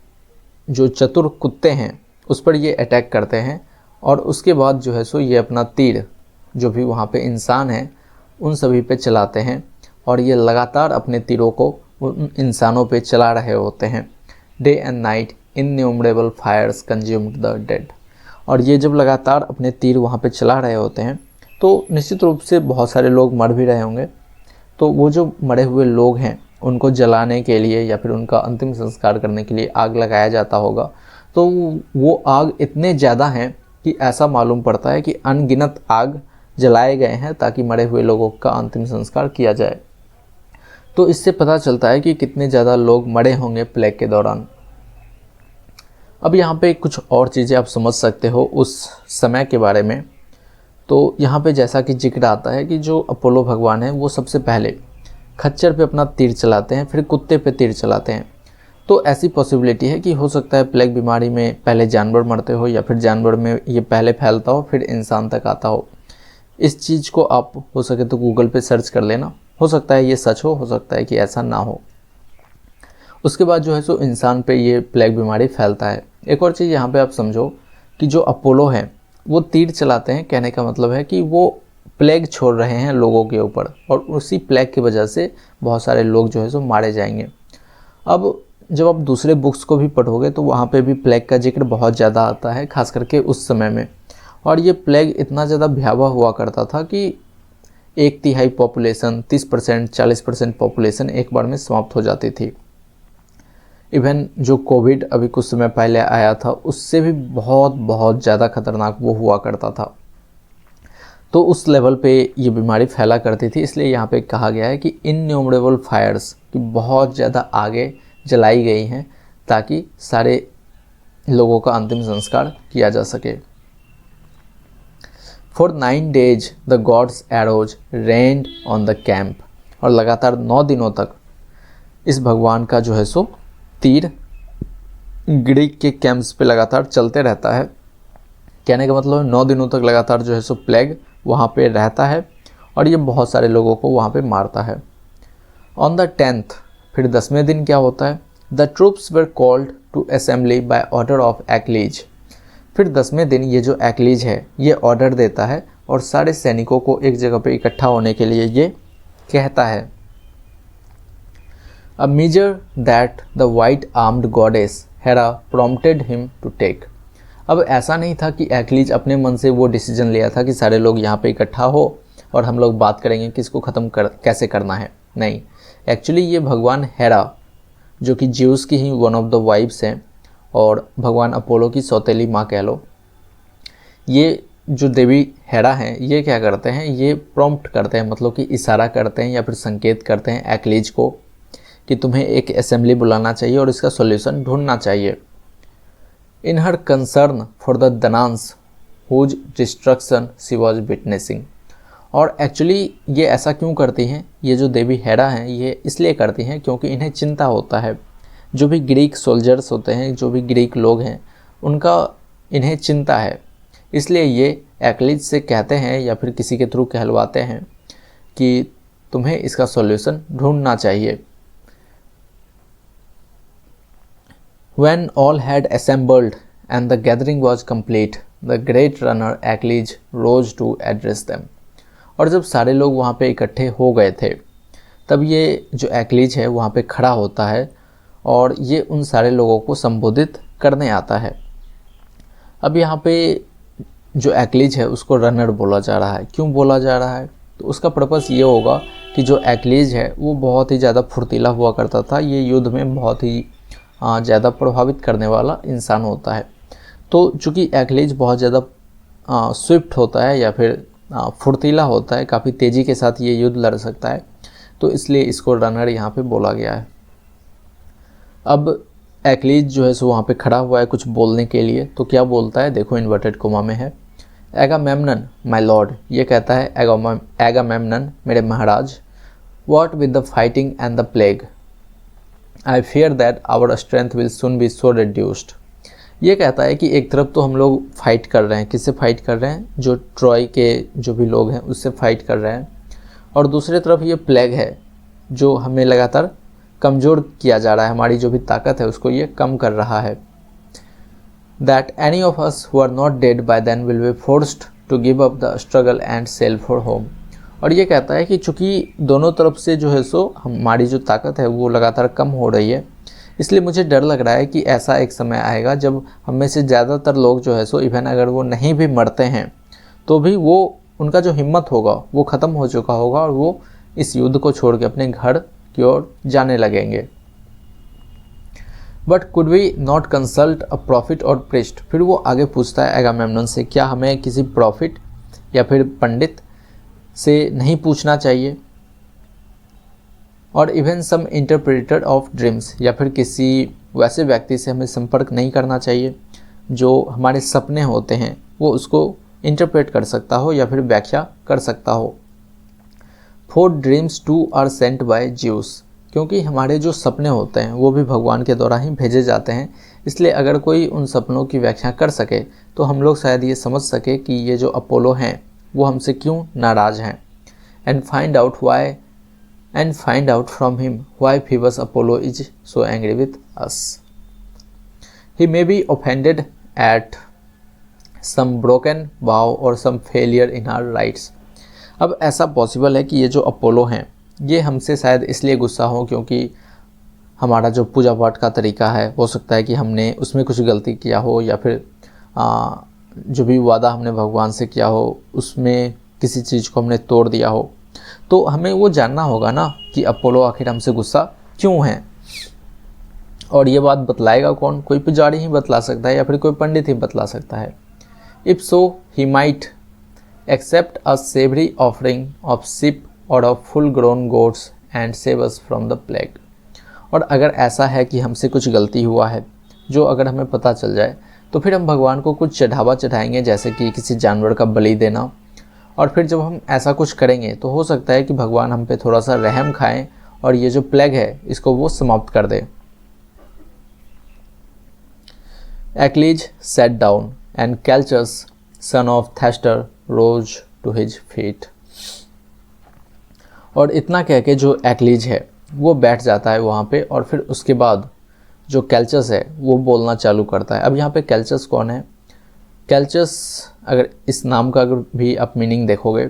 जो चतुर कुत्ते हैं उस पर ये अटैक करते हैं, और उसके बाद जो है सो ये अपना तीर जो भी वहाँ पे इंसान हैं उन सभी पे चलाते हैं, और ये लगातार अपने तीरों को उन इंसानों पे चला रहे होते हैं। Day and night innumerable fires consumed the dead, और ये जब लगातार अपने तीर वहाँ पे चला रहे होते हैं तो निश्चित रूप से बहुत सारे लोग मर भी रहे होंगे। तो वो जो मरे हुए लोग हैं उनको जलाने के लिए या फिर उनका अंतिम संस्कार करने के लिए आग लगाया जाता होगा। तो वो आग इतने ज़्यादा हैं कि ऐसा मालूम पड़ता है कि अनगिनत आग जलाए गए हैं ताकि मरे हुए लोगों का अंतिम संस्कार किया जाए। तो इससे पता चलता है कि कितने ज़्यादा लोग मरे होंगे प्लेग के दौरान। अब यहाँ पे कुछ और चीज़ें आप समझ सकते हो उस समय के बारे में। तो यहाँ पे जैसा कि जिक्र आता है कि जो अपोलो भगवान है वो सबसे पहले खच्चर पे अपना तीर चलाते हैं, फिर कुत्ते पे तीर चलाते हैं। तो ऐसी पॉसिबिलिटी है कि हो सकता है प्लेग बीमारी में पहले जानवर मरते हो या फिर जानवर में ये पहले फैलता हो फिर इंसान तक आता हो। इस चीज़ को आप हो सके तो गूगल पे सर्च कर लेना, हो सकता है ये सच हो सकता है कि ऐसा ना हो। उसके बाद जो है सो इंसान पे ये प्लेग बीमारी फैलता है। एक और चीज़ यहाँ पे आप समझो कि जो अपोलो हैं वो तीर चलाते हैं, कहने का मतलब है कि वो प्लेग छोड़ रहे हैं लोगों के ऊपर, और उसी प्लेग की वजह से बहुत सारे लोग जो है सो मारे जाएंगे। अब जब आप दूसरे बुक्स को भी पढ़ोगे तो वहाँ पे भी प्लेग का जिक्र बहुत ज़्यादा आता है, खास करके उस समय में। और ये प्लेग इतना ज़्यादा भयावह हुआ करता था कि 1/3 पॉपुलेशन, 30%, 40% पॉपुलेशन एक बार में समाप्त हो जाती थी। इवन जो कोविड अभी कुछ समय पहले आया था उससे भी बहुत बहुत ज़्यादा खतरनाक वो हुआ करता था। तो उस लेवल पे ये बीमारी फैला करती थी, इसलिए यहाँ पे कहा गया है कि इनन्यूमरेबल फायर्स कि बहुत ज़्यादा आगे जलाई गई हैं ताकि सारे लोगों का अंतिम संस्कार किया जा सके। For 9 days the gods arrows rained on the camp, और लगातार 9 दिनों तक इस भगवान का जो है सो तीर ग्रीक के कैंप्स पे लगातार चलते रहता है। कहने का मतलब 9 दिनों तक लगातार जो है सो प्लेग वहाँ पे रहता है और ये बहुत सारे लोगों को वहाँ पे मारता है। ऑन द 10th, फिर 10वें दिन क्या होता है, the troops were called to assembly by order of Achilles. फिर 10वें दिन ये जो एक्लीज है ये ऑर्डर देता है और सारे सैनिकों को एक जगह पे इकट्ठा होने के लिए ये कहता है। A measure that the white armed goddess Hera prompted him to take। अब ऐसा नहीं था कि एक्लीज अपने मन से वो डिसीजन लिया था कि सारे लोग यहाँ पे इकट्ठा हो और हम लोग बात करेंगे कि इसको ख़त्म कैसे करना है। नहीं, एक्चुअली ये भगवान हेरा जो कि ज्यूस की ही वन ऑफ द वाइफ्स हैं और भगवान अपोलो की सौतेली माँ कह लो, ये जो देवी हेरा हैं ये क्या करते हैं, ये प्रॉम्प्ट करते हैं, मतलब कि इशारा करते हैं या फिर संकेत करते हैं एक्लीज को कि तुम्हें एक असेंबली बुलाना चाहिए और इसका सॉल्यूशन ढूंढना चाहिए। In her concern for the Danaans whose destruction she was witnessing. और एक्चुअली ये ऐसा क्यों करती हैं, ये जो देवी हेरा हैं ये इसलिए करती हैं क्योंकि इन्हें चिंता होता है, जो भी ग्रीक सोल्जर्स होते हैं, जो भी ग्रीक लोग हैं, उनका इन्हें चिंता है। इसलिए ये एक्लीज से कहते हैं या फिर किसी के थ्रू कहलवाते हैं कि तुम्हें इसका सॉल्यूशन ढूंढना चाहिए। When all had assembled and the gathering was complete, the great runner Achilles rose to address them। और जब सारे लोग वहाँ पे इकट्ठे हो गए थे तब ये जो एक्लीज है वहाँ पे खड़ा होता है और ये उन सारे लोगों को संबोधित करने आता है। अब यहाँ पे जो एक्लीज है उसको रनर बोला जा रहा है। क्यों बोला जा रहा है, तो उसका पर्पस ये होगा कि जो एक्लीज है वो बहुत ही ज़्यादा फुर्तीला हुआ करता था, ये युद्ध में बहुत ही ज़्यादा प्रभावित करने वाला इंसान होता है। तो चूँकि एक्लीज बहुत ज़्यादा स्विफ्ट होता है या फिर फुर्तीला होता है, काफ़ी तेज़ी के साथ ये युद्ध लड़ सकता है, तो इसलिए इसको रनर यहाँ पे बोला गया है। अब एक्लीज जो है सो वहाँ पे खड़ा हुआ है कुछ बोलने के लिए, तो क्या बोलता है देखो, इन्वर्टेड कोमा में है। एगामेम्नन माय लॉर्ड, ये कहता है एगामेम्नन मेरे महाराज, what with the fighting and the plague, I fear that our strength will soon be so reduced. ये कहता है कि एक तरफ तो हम लोग फाइट कर रहे हैं, किससे फाइट कर रहे हैं, जो ट्रॉय के जो भी लोग हैं उससे फाइट कर रहे हैं, और दूसरी तरफ ये प्लेग है जो हमें लगातार कमज़ोर किया जा रहा है, हमारी जो भी ताकत है उसको ये कम कर रहा है। That any of us who are not dead by then will be forced to give up the struggle and sail for home. और ये कहता है कि चूँकि दोनों तरफ से जो है सो हमारी जो ताकत है वो लगातार कम हो रही है, इसलिए मुझे डर लग रहा है कि ऐसा एक समय आएगा जब हम में से ज़्यादातर लोग जो है सो इवन अगर वो नहीं भी मरते हैं तो भी वो उनका जो हिम्मत होगा वो ख़त्म हो चुका होगा और वो इस युद्ध को छोड़ के अपने घर की ओर जाने लगेंगे। But could we not consult a prophet or priest. फिर वो आगे पूछता है एगामेम्नन से, क्या हमें किसी प्रॉफिट या फिर पंडित से नहीं पूछना चाहिए, और even some interpreter of dreams, या फिर किसी वैसे व्यक्ति से हमें संपर्क नहीं करना चाहिए जो हमारे सपने होते हैं वो उसको इंटरप्रेट कर सकता हो या फिर व्याख्या कर सकता हो। For dreams too are sent by Zeus, क्योंकि हमारे जो सपने होते हैं वो भी भगवान के द्वारा ही भेजे जाते हैं, इसलिए अगर कोई उन सपनों की व्याख्या कर सके तो हम लोग शायद ये समझ सके कि ये जो अपोलो हैं वो हमसे क्यों नाराज़ हैं। And find out from him why Phoebus Apollo is so angry with us. He may be offended at some broken vow or some failure in our rites. अब ऐसा पॉसिबल है कि ये जो अपोलो हैं ये हमसे शायद इसलिए गुस्सा हो क्योंकि हमारा जो पूजा पाठ का तरीका है हो सकता है कि हमने उसमें कुछ गलती किया हो, या फिर जो भी वादा हमने भगवान से किया हो उसमें किसी चीज़ को हमने तोड़ दिया हो। तो हमें वो जानना होगा ना कि अपोलो आखिर हमसे गुस्सा क्यों है, और ये बात बतलाएगा कौन, कोई पुजारी ही बतला सकता है या फिर कोई पंडित ही बतला सकता है। If so he might accept a savoury offering of sheep or of full grown goats and save us from the plague. और अगर ऐसा है कि हमसे कुछ गलती हुआ है जो अगर हमें पता चल जाए तो फिर हम भगवान को कुछ चढ़ावा चढ़ाएंगे, जैसे कि किसी जानवर का बलि देना, और फिर जब हम ऐसा कुछ करेंगे तो हो सकता है कि भगवान हम पे थोड़ा सा रहम खाएं और ये जो प्लेग है इसको वो समाप्त कर दे। Achilles sat down and Calchas son of Thestor rose to his feet. और इतना कह के जो एक्लीज है वो बैठ जाता है वहाँ पे, और फिर उसके बाद जो कैल्चस है वो बोलना चालू करता है। अब यहाँ पे कैल्चस कौन है? कैल्चस, अगर इस नाम का अगर भी आप मीनिंग देखोगे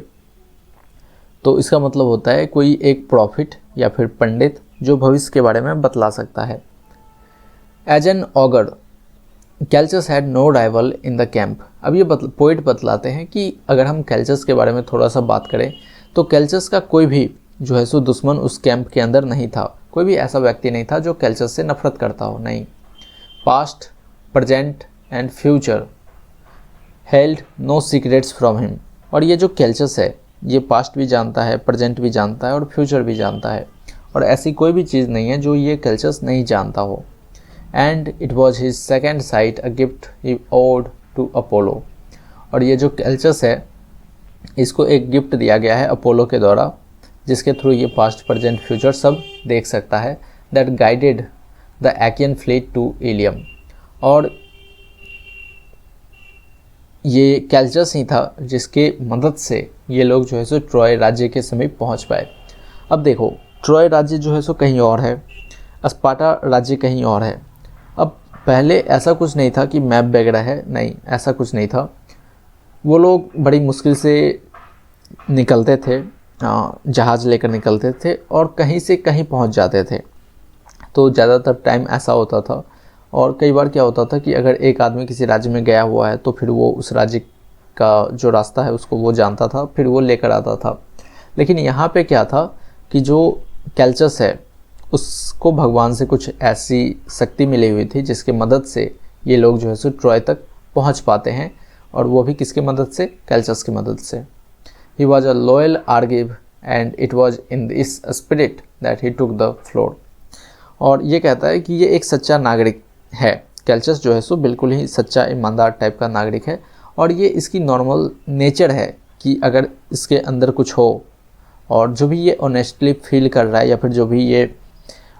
तो इसका मतलब होता है कोई एक प्रॉफिट या फिर पंडित जो भविष्य के बारे में बतला सकता है। As an augur Calchas had no rival in the camp. अब ये पोइट बतलाते हैं कि अगर हम कैल्चस के बारे में थोड़ा सा बात करें तो कैल्चस का कोई भी जो है सो दुश्मन उस कैंप के अंदर नहीं था, कोई भी ऐसा व्यक्ति नहीं था जो कैल्चस से नफरत करता हो, नहीं। Past, present and future held no secrets from him. और ये जो कैल्चस है ये पास्ट भी जानता है, प्रेजेंट भी जानता है और फ्यूचर भी जानता है, और ऐसी कोई भी चीज़ नहीं है जो ये कैल्चस नहीं जानता हो। And it was his second sight a gift he owed to Apollo. और ये जो कैल्चस है इसको एक गिफ्ट दिया गया है अपोलो के द्वारा, जिसके थ्रू ये पास्ट, प्रेजेंट, फ्यूचर सब देख सकता है। That guided the Achaean fleet to Ilium. और ये कैल्चस ही था जिसके मदद से ये लोग जो है सो ट्रॉय राज्य के समीप पहुंच पाए। अब देखो, ट्रॉय राज्य जो है सो कहीं और है, स्पार्टा राज्य कहीं और है। अब पहले ऐसा कुछ नहीं था कि मैप वगैरह है, नहीं, ऐसा कुछ नहीं था। वो लोग बड़ी मुश्किल से निकलते थे, जहाज़ लेकर निकलते थे और कहीं से कहीं पहुंच जाते थे। तो ज़्यादातर टाइम ऐसा होता था, और कई बार क्या होता था कि अगर एक आदमी किसी राज्य में गया हुआ है तो फिर वो उस राज्य का जो रास्ता है उसको वो जानता था, फिर वो लेकर आता था। लेकिन यहाँ पे क्या था कि जो कैल्चस है उसको भगवान से कुछ ऐसी शक्ति मिली हुई थी जिसके मदद से ये लोग जो है सो ट्रॉय तक पहुँच पाते हैं, और वो भी किसकी मदद से? कैल्चस की मदद से। He was a loyal Argive and it was in this spirit that he took the floor। और ये कहता है कि ये एक सच्चा नागरिक है। कैल्चस जो है सो बिल्कुल ही सच्चा ईमानदार टाइप का नागरिक है, और ये इसकी नॉर्मल नेचर है कि अगर इसके अंदर कुछ हो, और जो भी ये ऑनेस्टली फील कर रहा है या फिर जो भी ये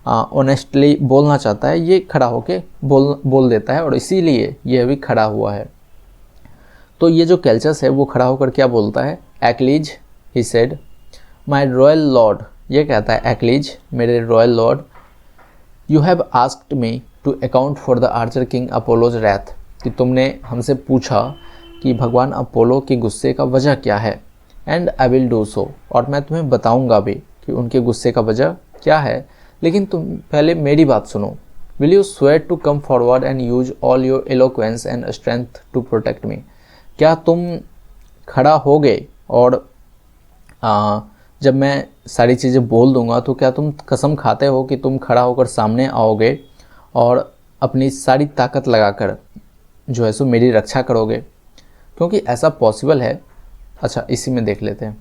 ऑनेस्टली बोलना चाहता है, ये खड़ा होके बोल देता है, और इसीलिए ये भी खड़ा हुआ है। तो ये जो कैल्चस है वो खड़ा होकर क्या बोलता है, Achilles he said my royal lord, ये कहता है एक्लीज मेरे royal lord, you have asked me to account for the archer King Apollo's wrath, कि तुमने हमसे पूछा कि भगवान अपोलो के गुस्से का वजह क्या है, and I will do so, और मैं तुम्हें बताऊंगा भी कि उनके गुस्से का वजह क्या है, लेकिन तुम पहले मेरी बात सुनो। Will you swear to come forward and use all your eloquence and strength to protect me, क्या तुम खड़ा होगे और जब मैं सारी चीज़ें बोल दूंगा तो क्या तुम कसम खाते हो कि तुम खड़ा होकर सामने आओगे और अपनी सारी ताकत लगाकर जो है सो मेरी रक्षा करोगे, क्योंकि ऐसा पॉसिबल है। अच्छा, इसी में देख लेते हैं।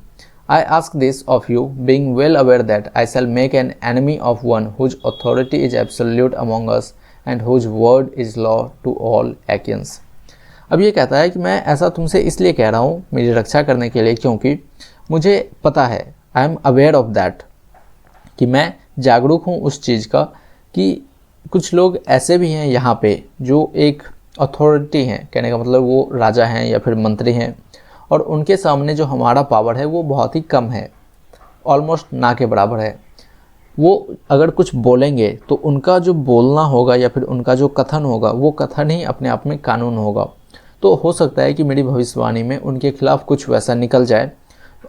I ask this of you being well aware that I shall make an enemy of one whose authority is absolute among us and whose word is law to all Achaeans. अब ये कहता है कि मैं ऐसा तुमसे इसलिए कह रहा हूँ मेरी रक्षा करने के लिए, क्योंकि मुझे पता है, I am aware of that, कि मैं जागरूक हूँ उस चीज़ का कि कुछ लोग ऐसे भी हैं यहाँ पे जो एक अथॉरिटी हैं, कहने का मतलब वो राजा हैं या फिर मंत्री हैं, और उनके सामने जो हमारा पावर है वो बहुत ही कम है, ऑलमोस्ट ना के बराबर है। वो अगर कुछ बोलेंगे तो उनका जो बोलना होगा या फिर उनका जो कथन होगा वो कथन ही अपने आप में कानून होगा। तो हो सकता है कि मेरी भविष्यवाणी में उनके खिलाफ कुछ वैसा निकल जाए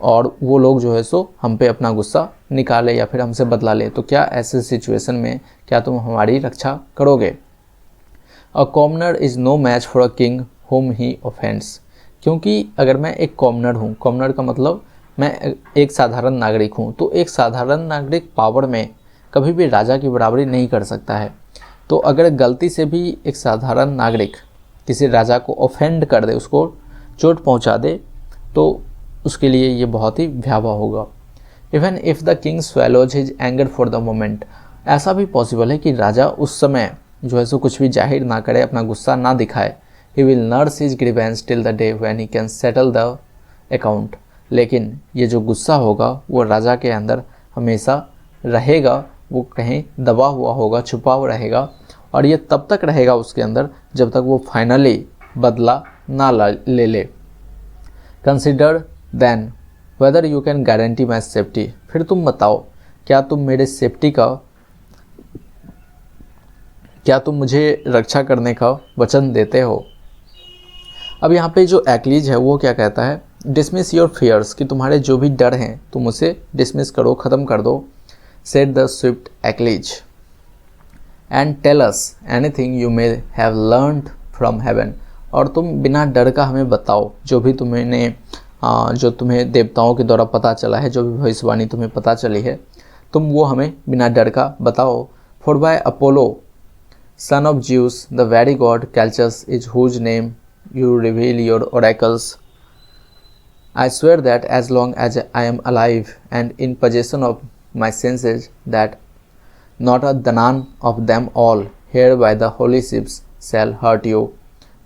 और वो लोग जो है सो हम पे अपना गुस्सा निकाले या फिर हमसे बदला ले। तो क्या ऐसे सिचुएशन में क्या तुम हमारी रक्षा करोगे? A commoner is no match for a king whom he offends, क्योंकि अगर मैं एक कॉमनर हूँ, कॉमनर का मतलब मैं एक साधारण नागरिक हूँ, तो एक साधारण नागरिक पावर में कभी भी राजा की बराबरी नहीं कर सकता है। तो अगर गलती से भी एक साधारण नागरिक किसी राजा को ऑफेंड कर दे, उसको चोट पहुँचा दे, तो उसके लिए ये बहुत ही भयावह होगा। Even if the king swallows his anger for the moment, ऐसा भी पॉसिबल है कि राजा उस समय जो है सो कुछ भी जाहिर ना करे, अपना गुस्सा ना दिखाए। He will nurse his grievance till the day when he can settle the account, लेकिन ये जो गुस्सा होगा वो राजा के अंदर हमेशा रहेगा, वो कहीं दबा हुआ होगा, छुपा हुआ रहेगा, और ये तब तक रहेगा उसके अंदर जब तक वो फाइनली बदला ना ले ले। Consider then whether you can guarantee my safety, फिर तुम बताओ क्या तुम मेरे सेफ्टी का, क्या तुम मुझे रक्षा करने का वचन देते हो? अब यहाँ पे जो एक्लीज है वो क्या कहता है, डिसमिस योर फियर्स, कि तुम्हारे जो भी डर हैं तुम उसे डिसमिस करो, ख़त्म कर दो। Said the swift Achilles and tell us anything you may have learned from heaven, और तुम बिना डर का हमें बताओ जो भी जो तुम्हें देवताओं के द्वारा पता चला है, जो भी भविष्यवाणी तुम्हें पता चली है, तुम वो हमें बिना डर का बताओ। For by Apollo son of Zeus the very god Calchas is whose name you reveal your oracles. I swear that as long as I am alive and in possession of my senses, that not a danan of them all here by the holy ships shall hurt you,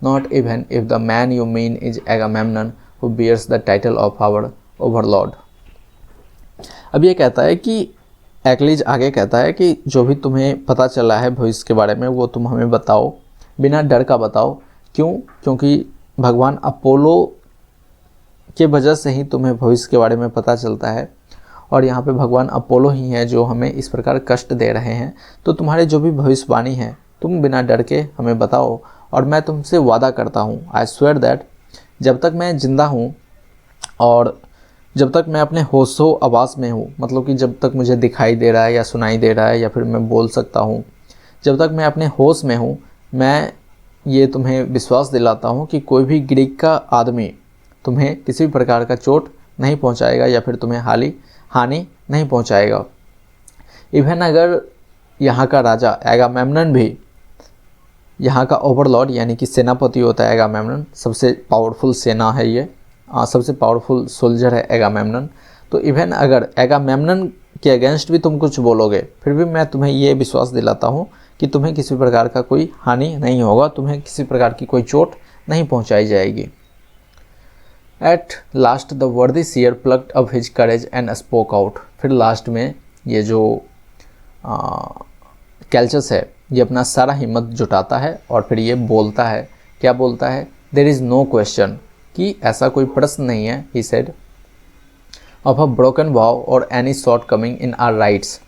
not even if the man you mean is Agamemnon who bears the title of our overlord. अब ये कहता है कि Achilles आगे कहता है कि जो भी तुम्हें पता चला है भविष्य के बारे में वो तुम हमें बताओ, बिना डर का बताओ। क्यों? क्योंकि भगवान अपोलो के वजह से ही तुम्हें भविष्य के बारे में पता चलता है, और यहाँ पे भगवान अपोलो ही हैं जो हमें इस प्रकार कष्ट दे रहे हैं। तो तुम्हारे जो भी भविष्यवाणी है तुम बिना डर के हमें बताओ, और मैं तुमसे वादा करता हूँ, आई स्वेयर दैट, जब तक मैं ज़िंदा हूँ और जब तक मैं अपने होशो आवास में हूँ, मतलब कि जब तक मुझे दिखाई दे रहा है या सुनाई दे रहा है या फिर मैं बोल सकता हूँ, जब तक मैं अपने होश में हूँ, मैं ये तुम्हें विश्वास दिलाता हूँ कि कोई भी ग्रीक का आदमी तुम्हें किसी भी प्रकार का चोट नहीं पहुँचाएगा या फिर तुम्हें हानि नहीं पहुँचाएगा। इवन अगर यहाँ का राजा एगामेम्नन भी, यहाँ का ओवरलॉर्ड यानी कि सेनापति होता है एगामेम्नन, सबसे पावरफुल सेना है ये, सबसे पावरफुल सोल्जर है एगामेम्नन। तो इवन अगर एगामेम्नन के अगेंस्ट भी तुम कुछ बोलोगे, फिर भी मैं तुम्हें ये विश्वास दिलाता हूँ कि तुम्हें किसी प्रकार का कोई हानि नहीं होगा, तुम्हें किसी प्रकार की कोई चोट नहीं पहुंचाई जाएगी। At last the worthy seer plucked up his courage and spoke out. फिर लास्ट में ये जो कैल्चस है ये अपना सारा हिम्मत जुटाता है और फिर ये बोलता है, क्या बोलता है, देयर इज़ नो क्वेश्चन, कि ऐसा कोई प्रश्न नहीं है, he said, of a broken vow or any shortcoming in our rites,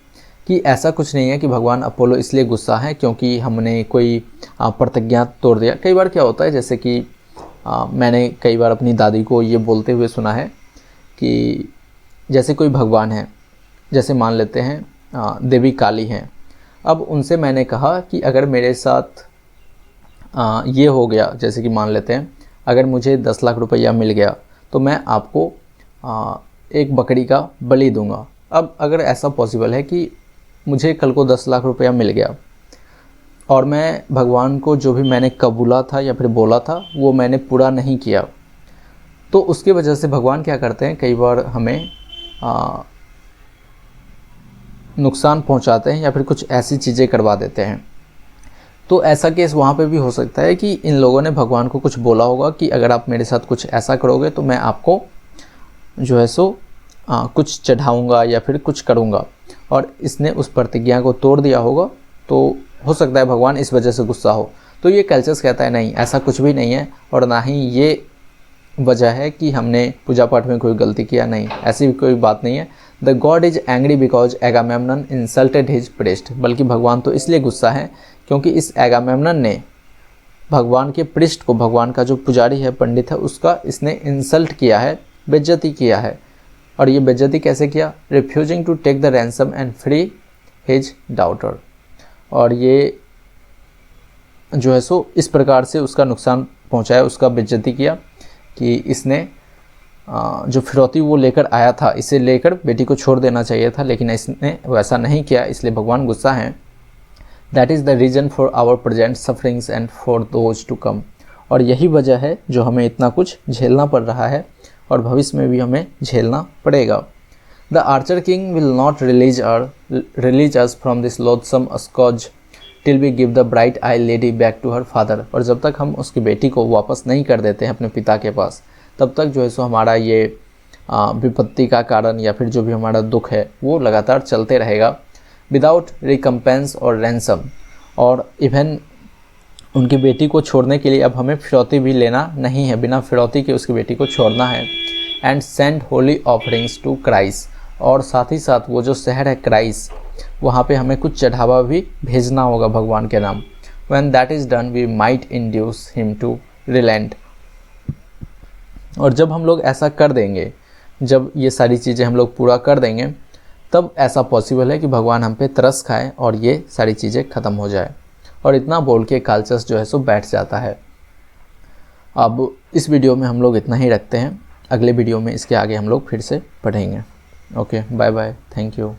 कि ऐसा कुछ नहीं है कि भगवान अपोलो इसलिए गुस्सा है क्योंकि हमने कोई प्रतिज्ञा तोड़ दिया। कई बार क्या होता है, जैसे कि मैंने कई बार अपनी दादी को ये बोलते हुए सुना है कि जैसे कोई भगवान है, जैसे मान लेते हैं देवी काली हैं, अब उनसे मैंने कहा कि अगर मेरे साथ ये हो गया, जैसे कि मान लेते हैं अगर मुझे 10 लाख रुपया मिल गया तो मैं आपको एक बकरी का बलि दूंगा। अब अगर ऐसा पॉसिबल है कि मुझे कल को 10 लाख रुपया मिल गया और मैं भगवान को जो भी मैंने कबूला था या फिर बोला था वो मैंने पूरा नहीं किया, तो उसकी वजह से भगवान क्या करते हैं, कई बार हमें नुकसान पहुंचाते हैं या फिर कुछ ऐसी चीज़ें करवा देते हैं। तो ऐसा केस वहाँ पे भी हो सकता है कि इन लोगों ने भगवान को कुछ बोला होगा कि अगर आप मेरे साथ कुछ ऐसा करोगे तो मैं आपको जो है सो कुछ चढ़ाऊँगा या फिर कुछ करूँगा, और इसने उस प्रतिज्ञा को तोड़ दिया होगा, तो हो सकता है भगवान इस वजह से गुस्सा हो। तो ये कैल्चस कहता है नहीं, ऐसा कुछ भी नहीं है और ना ही ये वजह है कि हमने पूजा पाठ में कोई गलती किया, नहीं, ऐसी भी कोई बात नहीं है। The god is angry because Agamemnon insulted his priest, बल्कि भगवान तो इसलिए गुस्सा है क्योंकि इस एगामेमनन ने भगवान के पृष्ठ को, भगवान का जो पुजारी है, पंडित है, उसका इसने इंसल्ट किया है, बेइज्जती किया है। और ये बेइज्जती कैसे किया, refusing to take the ransom and free his daughter, और ये जो है सो इस प्रकार से उसका नुकसान पहुंचाया, उसका बेइज्जती किया कि इसने जो फिरौती वो लेकर आया था, इसे लेकर बेटी को छोड़ देना चाहिए था, लेकिन इसने वैसा नहीं किया, इसलिए भगवान गुस्सा हैं। That is the reason for our present sufferings and for those to come, और यही वजह है जो हमें इतना कुछ झेलना पड़ रहा है और भविष्य में भी हमें झेलना पड़ेगा। The archer king will not release us from this loathsome scourge till we give the bright eyed lady back to her father, और जब तक हम उसकी बेटी को वापस नहीं कर देते हैं अपने पिता के पास, तब तक जो है सो हमारा ये विपत्ति का कारण या फिर जो भी हमारा दुख है वो लगातार चलते रहेगा, विदाउट रिकम्पेंस और रैंसम। और इवन उनकी बेटी को छोड़ने के लिए अब हमें फिरौती भी लेना नहीं है, बिना फिरौती के उसकी बेटी को छोड़ना है। And send holy offerings to Chryse, और साथ ही साथ वो जो शहर है क्राइस, वहाँ पे हमें कुछ चढ़ावा भी भेजना होगा भगवान के नाम। When that is done we might induce him to relent, और जब हम लोग ऐसा कर देंगे, जब ये सारी चीज़ें हम लोग पूरा कर देंगे, तब ऐसा पॉसिबल है कि भगवान हम पे तरस खाए और ये सारी चीज़ें ख़त्म हो जाए। और इतना बोल के कैल्चस जो है सो बैठ जाता है। अब इस वीडियो में हम लोग इतना ही रखते हैं, अगले वीडियो में इसके आगे हम लोग फिर से पढ़ेंगे। Okay, bye bye, thank you.